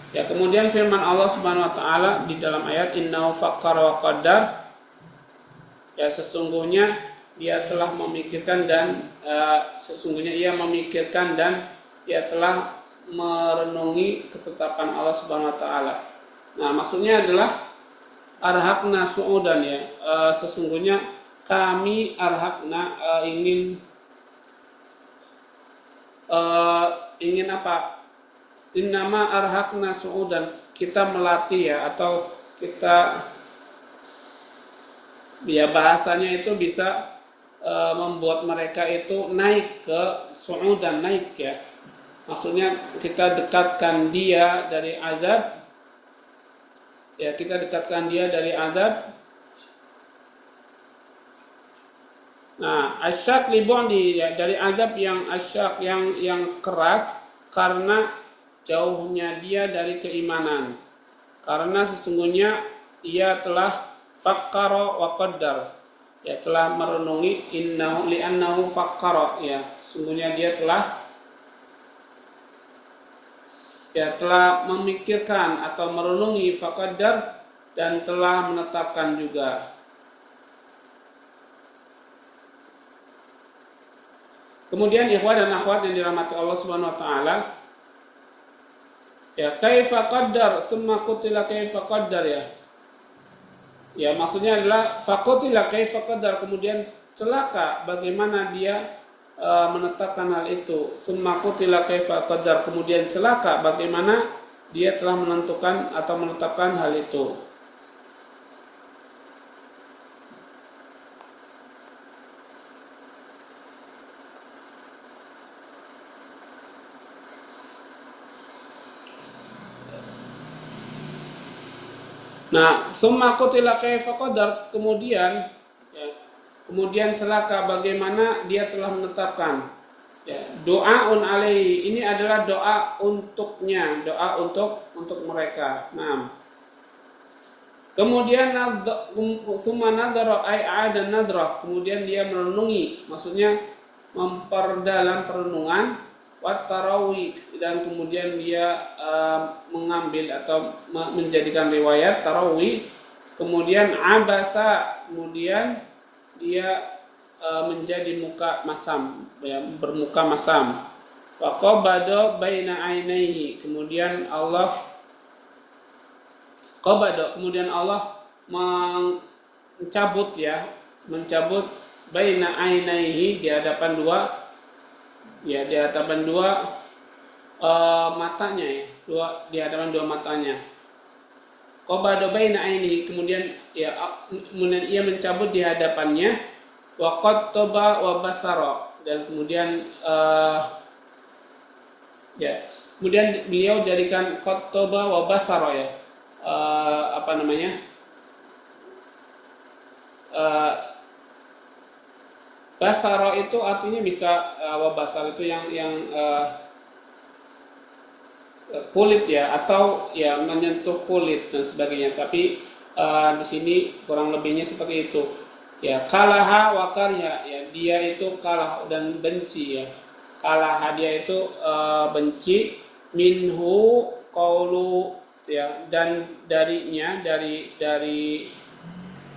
Ya, kemudian firman Allah Subhanahu wa taala di dalam ayat innahu fakkara wa qaddar, ya sesungguhnya ia telah memikirkan dan ia telah merenungi ketetapan Allah Subhanahu wa taala. Maksudnya adalah arhaqna su'udan ya, sesungguhnya kami arhaqna ingin apa? Innama arhaqna su'udan, kita melatih ya, atau kita ya bahasanya itu bisa membuat mereka itu naik ke su'udan, naik ya, Maksudnya kita dekatkan dia dari azab. Ya, kita dekatkan dia dari azab. Nah, asyak liboni, ya, dari azab yang asyak, yang keras, karena jauhnya dia dari keimanan. Karena sesungguhnya ia telah fakkara wa qaddar, ya, telah merenungi, innahu li'annahu fakkara, ya, sesungguhnya dia telah memikirkan atau merenungi, faqaddar, dan telah menetapkan juga. Kemudian ikhwan dan akhwat yang dirahmati Allah Subhanahu wa taala, ya, kaifa qaddar tsumma qutila kaifa qaddar, ya. Ya, maksudnya adalah faqutila kaifa qaddar, kemudian celaka bagaimana dia menetapkan hal itu. Tsumma qutila kaifa qaddar, kemudian celaka bagaimana dia telah menentukan atau menetapkan hal itu. Nah, summa qutila kaifa qadar, kemudian, ya, kemudian celaka bagaimana dia telah menetapkan. Ya, doaun alaihi, ini adalah doa untuknya, doa untuk mereka. Nah, kemudian summa nadhara ay a'ada nadrah, kemudian dia merenungi, maksudnya memperdalam perenungan, wat tarawih, dan kemudian dia mengambil atau menjadikan riwayat tarawih, kemudian abasa, kemudian dia menjadi muka masam, ya, bermuka masam. Faqabada baina ainaihi, kemudian Allah qabada, kemudian Allah mencabut baina ainaihi, di hadapan dua, ya, di hadapan dua matanya, ya, di hadapan dua matanya. Qabada baina ainihi, kemudian ia mencabut di hadapannya, wa qattaba wa basara, dan kemudian kemudian beliau jadikan qattaba wa basara, ya, basara itu artinya bisa wabasar itu yang kulit, ya, atau ya menyentuh kulit dan sebagainya. Tapi di sini kurang lebihnya seperti itu. Ya, kalaha wa karya, ya, dia itu kalah dan benci, ya. Kalaha, dia itu benci, minhu qaulu, ya, dan darinya, dari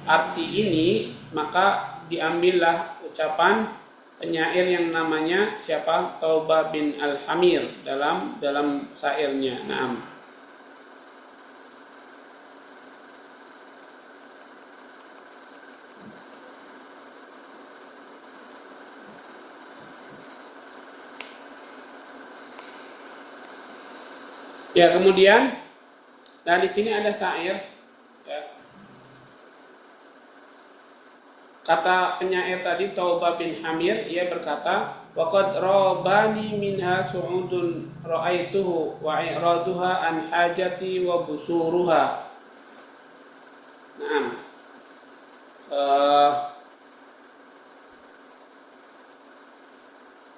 arti ini maka diambillah ucapan penyair yang namanya siapa? Taubah bin Al-Hamir dalam syairnya. Naam. Ya, kemudian di sini ada syair, ya. Kata penyair tadi Taubah bin Hamir, ia berkata, waqad rabani minha su'udun ra'aituhu wa i'raduha an hajati wa busuruha. Naam.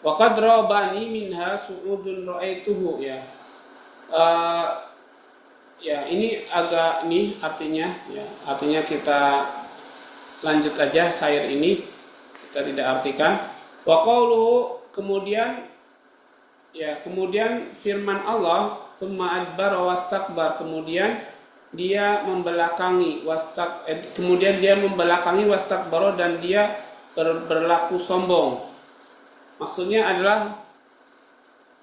Waqad rabani minha su'udun ra'aituhu, ya. Ya, ini agak artinya, ya, artinya kita lanjut aja syair ini, kita tidak artikan. Wa qauluhu, kemudian firman Allah, summa adbara wastakbar, kemudian dia membelakangi wastakbara, dan dia berlaku sombong. Maksudnya adalah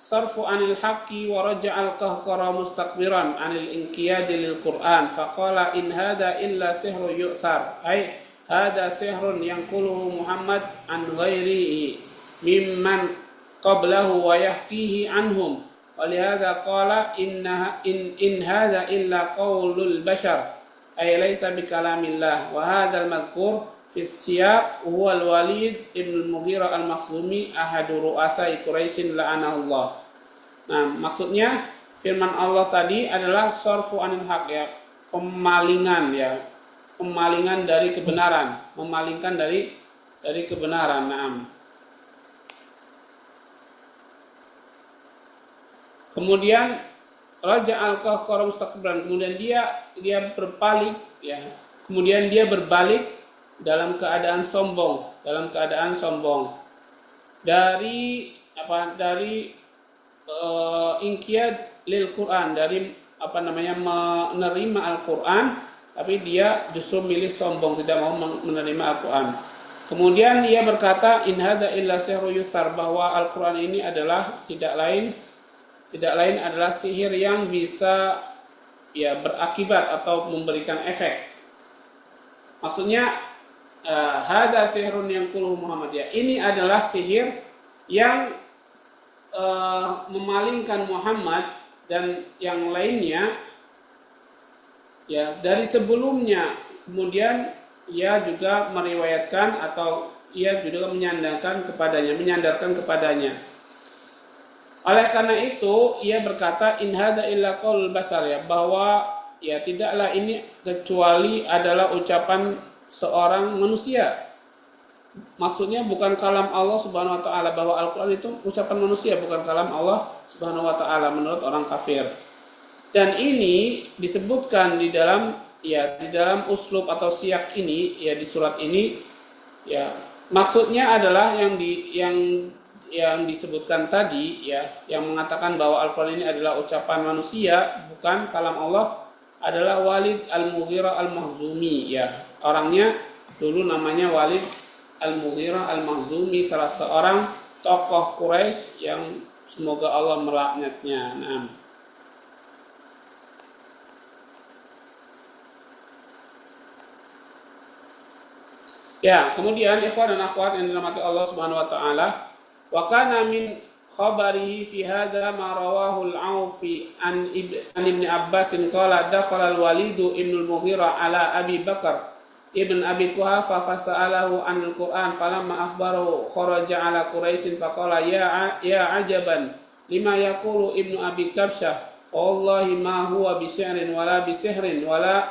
sarfu anil haqqi wa raja'al qahqara mustakbiran anil inqiyadi lil Qur'an, faqala in hadha illa sihrun yu'thar, ay hadha sihrun yanquluhu Muhammad an ghairihi mimman qablahu wa yahkihi anhum, wa lihadha qala in hadha illa qawlul bashar, ay laysa bikalamillah, wa hadha al-madhkur fi siyaq huwa al-Walid ibn al-Mughirah al-Makhzumi ahadu ru'asai Quraisyin la'anahullah. Nah, maksudnya firman Allah tadi adalah sorfu anil haq ya, pemalingan ya, pemalingan dari kebenaran, memalingkan dari kebenaran. Naam. Kemudian Raja al-Qahqara mustakbiran, kemudian dia berpaling ya. Kemudian dia berbalik dalam keadaan sombong, dari ingkiyad lil Quran, dari menerima Al-Quran, tapi dia justru milih sombong, tidak mau menerima Al-Quran. Kemudian ia berkata, in hadza illa sihrun yusar, bahwa Al-Quran ini adalah tidak lain adalah sihir yang bisa ya berakibat atau memberikan efek. Maksudnya hadza sihrun yang qulu Muhammad ya. Ini adalah sihir yang memalingkan Muhammad dan yang lainnya ya dari sebelumnya. Kemudian ia juga meriwayatkan atau ia juga menyandarkan kepadanya. Oleh karena itu ia berkata, in hadza illa qaulul basar ya, bahwa ya tidaklah ini kecuali adalah ucapan seorang manusia. Maksudnya bukan kalam Allah Subhanahu wa taala, bahwa Al-Qur'an itu ucapan manusia, bukan kalam Allah Subhanahu wa taala menurut orang kafir. Dan ini disebutkan di dalam uslub atau siyak ini ya, di surat ini ya, maksudnya adalah yang disebutkan tadi ya, yang mengatakan bahwa Al-Quran ini adalah ucapan manusia, bukan kalam Allah, adalah Walid Al-Mughirah Al-Makhzumi ya. Orangnya dulu namanya Walid Al-Mughirah Al-Makhzumi, salah seorang tokoh Quraisy yang semoga Allah melaknatnya. Nah. Ya, kemudian ikhwan dan akhwat yang dirahmati Allah Subhanahu wa taala, wa kana min khabarihi fi hadha ma rawahu al-Aufi an Ibn Abbas qala dakhala al-Walid ibn al-Mughirah ala Abi Bakar ibn Abi Quhafa fasa'alahu an al-Quran falamma akhbarahu kharaja ala Quraisy faqala ya ajaban lima yaqulu Ibnu Abi Kabsyah wallahi ma huwa bi syi'rin wala bi sihrin wala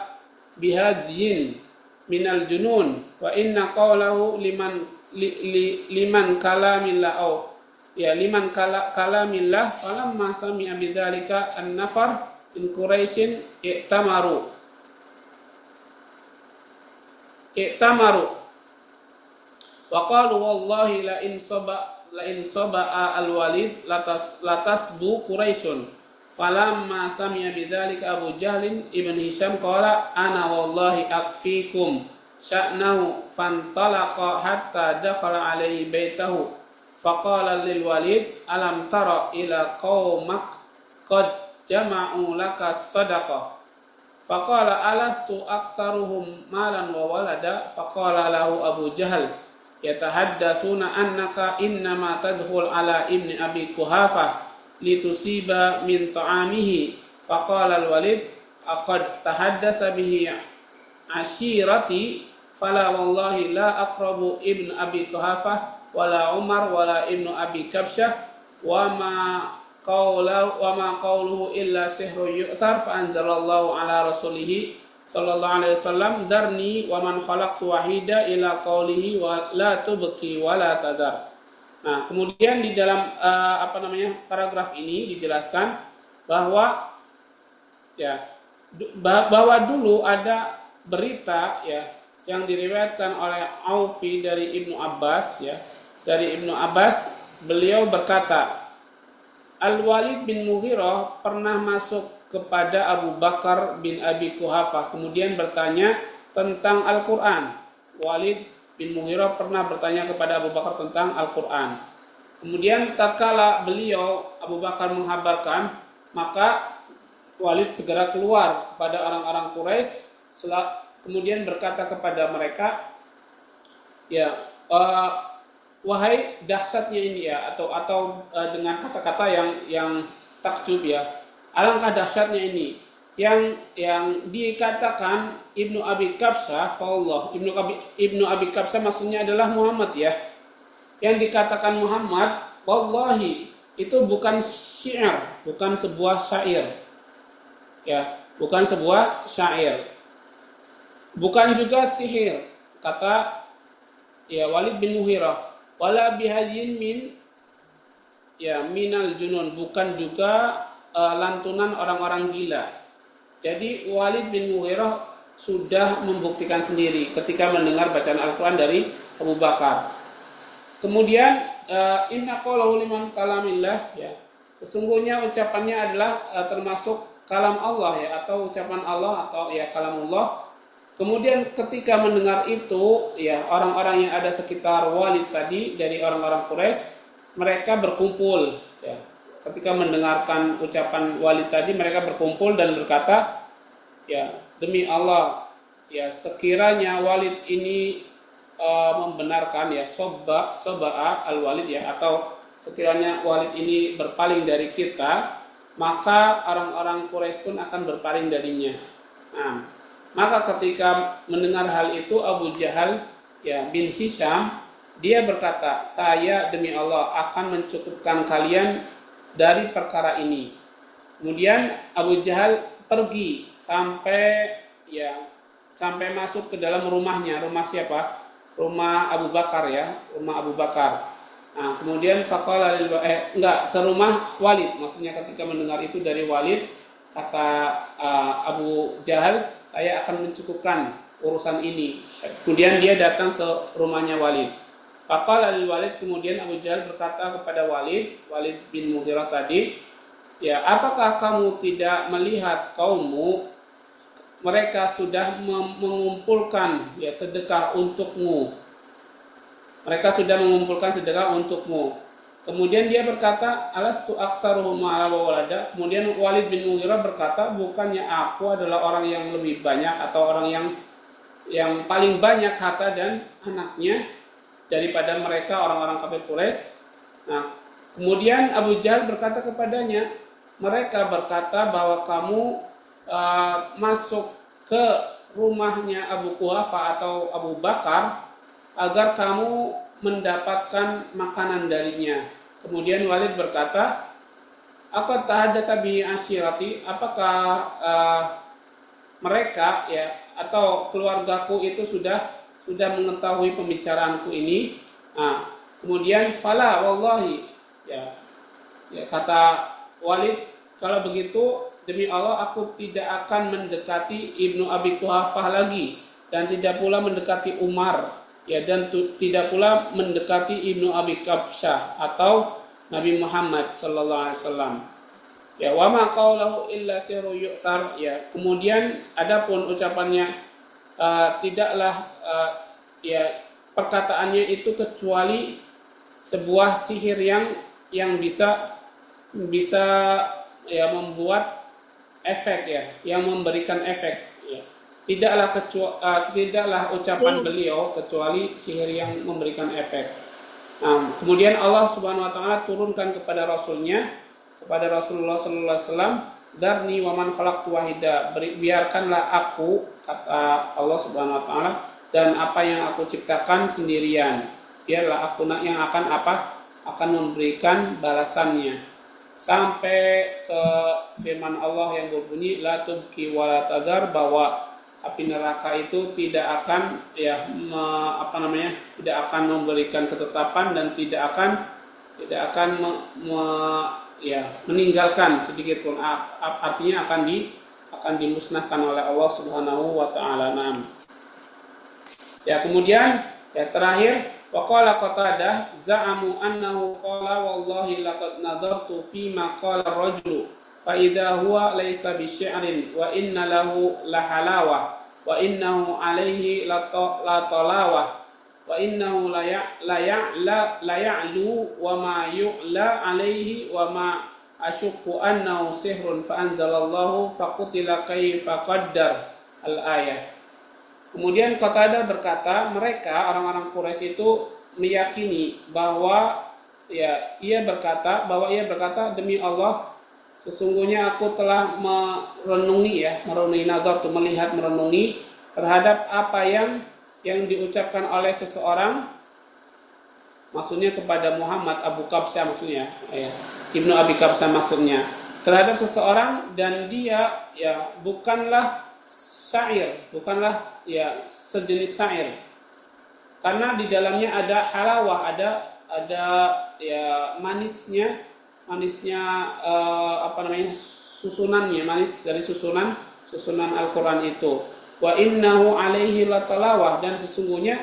bihadyin minal junun wa inna qawlahu liman kalamillah kalamillah falamma sami'a bidzalika an-nafar min Quraisyin i'tamaru wa qalu wallahi la in saba'a al-Walid latasbu Quraisyun. Falamma sami'a bidzalika Abu Jahlin ibn Hisham qala ana wallahi akfikum sya'nahu fantalaqa hatta dakhala alaihi baitahu faqala lil Walid alam tara ila qaumak qad jama'u laka sadaqah faqala alastu aktsaruhum malan wa walada faqala lahu Abu Jahal yatahaddatsuna annaka innama tadkhul ala ibni Abi Quhafah litusiba min ta'amihi faqala al-Walid aqad tahaddasa bihi ashirati fala wallahi la aqrabu ibn Abi Quhafah wala Umar wala ibnu Abi Kabsyah wa ma qawluhu illa sihru yu'thar fa anzalallahu ala rasulihi sallallahu alaihi wasallam darni wa man khalaqtu wahida ila qawlihi wa la tubqi wa la tadar. Nah, kemudian di dalam paragraf ini dijelaskan bahwa dulu ada berita ya yang diriwayatkan oleh Aufi dari Ibnu Abbas ya. Dari Ibnu Abbas beliau berkata, Al-Walid bin Mughirah pernah masuk kepada Abu Bakar bin Abi Quhafah kemudian bertanya tentang Al-Qur'an. Walid bin Mughirah pernah bertanya kepada Abu Bakar tentang Al-Quran. Kemudian tatkala beliau Abu Bakar menghabarkan, maka Walid segera keluar kepada orang-orang Quraisy, kemudian berkata kepada mereka, wahai dahsyatnya ini ya, atau dengan kata-kata yang takjub ya, alangkah dahsyatnya ini. Yang dikatakan Ibnu Abi Kabsyah, Ibnu Abi Kabsyah maksudnya adalah Muhammad ya. Yang dikatakan Muhammad, wallahi itu bukan syair, bukan sebuah syair. Ya, bukan sebuah syair. Bukan juga sihir. Kata ya Walid bin Mughirah, wala bihajin minal junun, bukan juga lantunan orang-orang gila. Jadi Walid bin Mughirah sudah membuktikan sendiri ketika mendengar bacaan Al-Quran dari Abu Bakar. Kemudian inna qawlahu liman kalamillah, ya, sesungguhnya ucapannya adalah termasuk kalam Allah, ya, atau ucapan Allah, atau ya kalamullah. Kemudian ketika mendengar itu, ya, orang-orang yang ada sekitar Walid tadi dari orang-orang Quraisy, mereka berkumpul, ya. Ketika mendengarkan ucapan Walid tadi, mereka berkumpul dan berkata, ya, demi Allah, ya, sekiranya Walid ini membenarkan, ya, soba'a al-Walid, ya, atau sekiranya Walid ini berpaling dari kita, maka orang-orang Quraisy pun akan berpaling darinya. Nah, maka ketika mendengar hal itu, Abu Jahal, ya, bin Hisham, dia berkata, saya demi Allah akan mencukupkan kalian dari perkara ini. Kemudian Abu Jahal pergi sampai masuk ke dalam rumahnya. Rumah siapa? Rumah Abu Bakar, ya, rumah Abu Bakar. Nah, kemudian faqala ke rumah Walid. Maksudnya ketika mendengar itu dari Walid, kata Abu Jahal, saya akan mencukupkan urusan ini. Kemudian dia datang ke rumahnya Walid. Faqala lil Walid, kemudian Abu Jahal berkata kepada Walid bin Mughirah tadi, ya, apakah kamu tidak melihat kaummu, mereka sudah mengumpulkan, ya, sedekah untukmu. Mereka sudah mengumpulkan sedekah untukmu. Kemudian dia berkata, alastu aktsaruhum ma'ala wa walada. Kemudian Walid bin Mughirah berkata, bukannya aku adalah orang yang lebih banyak atau orang yang paling banyak harta dan anaknya daripada mereka orang-orang kafir Quraisy. Nah, kemudian Abu Jahal berkata kepadanya, mereka berkata bahwa kamu masuk ke rumahnya Abu Quhafa atau Abu Bakar agar kamu mendapatkan makanan darinya. Kemudian Walid berkata, "Aqad tahaddatsa bi asyirati?" Apakah mereka, ya, atau keluargaku itu sudah mengetahui pembicaraanku ini? Nah, kemudian fala wallahi, ya, kata Walid, kalau begitu demi Allah aku tidak akan mendekati Ibnu Abi Quhafah lagi, dan tidak pula mendekati Umar, ya, dan tidak pula mendekati Ibnu Abi Kabsyah atau Nabi Muhammad sallallahu alaihi wasallam. Ya, wa ma qaulahu illa sirru yu'thar, ya. Kemudian adapun ucapannya tidaklah ya, perkataannya itu kecuali sebuah sihir yang bisa ya membuat efek, ya, yang memberikan efek, ya. Tidaklah ucapan beliau kecuali sihir yang memberikan efek. Nah, kemudian Allah Subhanahu wa taala turunkan kepada rasulnya, kepada Rasulullah sallallahu alaihi wasallam, darni wa man khalaqtu wahida, biarkanlah aku, kata Allah Subhanahu wa taala, dan apa yang aku ciptakan sendirian, biarlah aku yang akan memberikan balasannya. Sampai ke firman Allah yang berbunyi, la tubqi wa la tadhar, bahwa api neraka itu tidak akan, ya, tidak akan memberikan ketetapan dan tidak akan meninggalkan sedikit pun, artinya akan dimusnahkan oleh Allah Subhanahu wa taala. Ya, kemudian, ya, terakhir, wa qala Qatadah za'amu annahu qala wallahi laqad nadartu fi ma qala ar-rajulu fa idza huwa laysa bi syi'rin wa inna lahu la halawah wa innahu alaihi la talawah wa innahu la ya'lu wa ma yu'la alaihi wa ma asyukku annahu sihrun fa anzalallahu faqutila kaifa qaddar al-ayah. Kemudian Qatadah berkata, mereka orang-orang Quraisy itu meyakini bahwa, ya, ia berkata demi Allah, sesungguhnya aku telah merenungi nazar, itu merenungi terhadap apa yang diucapkan oleh seseorang maksudnya kepada Muhammad Abu Kabsah maksudnya, ya, Ibnu Abi Kabsah maksudnya, terhadap seseorang dan dia ya bukanlah syair, bukanlah ya sejenis syair, karena di dalamnya ada halawah, ada ya manisnya, apa namanya, susunannya manis dari susunan Al-Qur'an itu. Wa innahu alaihi latalawah, dan sesungguhnya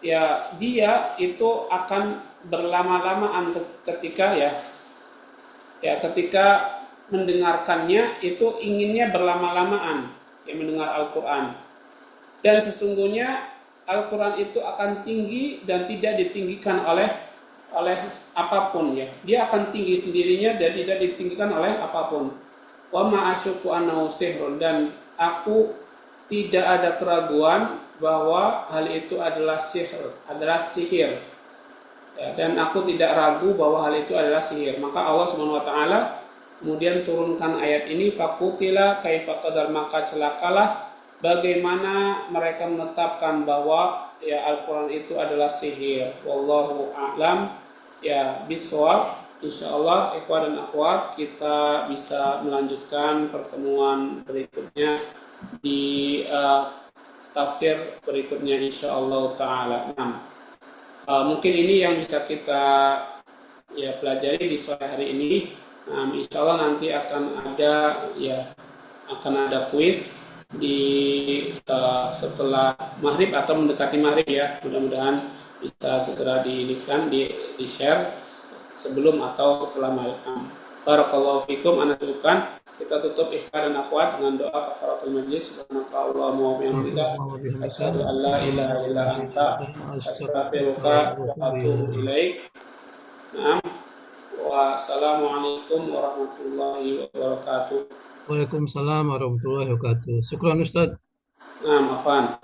ya dia itu akan berlama-lamaan ketika ketika mendengarkannya itu inginnya berlama-lamaan yang mendengar Al-Qur'an. Dan sesungguhnya Al-Quran itu akan tinggi dan tidak ditinggikan oleh apapun, ya. Dia akan tinggi sendirinya dan tidak ditinggikan oleh apapun. Wa ma asyuku annahu sihrun, dan aku tidak ada keraguan bahwa hal itu adalah sihir. Ya, dan aku tidak ragu bahwa hal itu adalah sihir. Maka Allah Subhanahu wa taala kemudian turunkan ayat ini, faqutila kaifa qadar, maka celakalah bagaimana mereka menetapkan bahwa ya Al-Quran itu adalah sihir. Wallahu a'lam ya bisawab. Insyaallah ikhwan dan akhwat, kita bisa melanjutkan pertemuan berikutnya di tafsir berikutnya insyaallah taala. Nah, mungkin ini yang bisa kita ya pelajari di sore hari ini. Insyaallah nanti akan ada kuis di setelah maghrib atau mendekati maghrib, ya. Mudah-mudahan bisa segera di share sebelum atau setelah maghrib. Barakallahu fikum. Ana tutupan, kita tutup ikhwan dan akhwat dengan doa kafaratul majlis. Subhanakallahumma wa bihamdika asyhadu an la ilaha illa anta astaghfiruka wa atubu ilaik. Wassalamualaikum warahmatullahi wabarakatuh. Waalaikumsalam warahmatullahi wabarakatuh. Syukran Ustaz. Afan.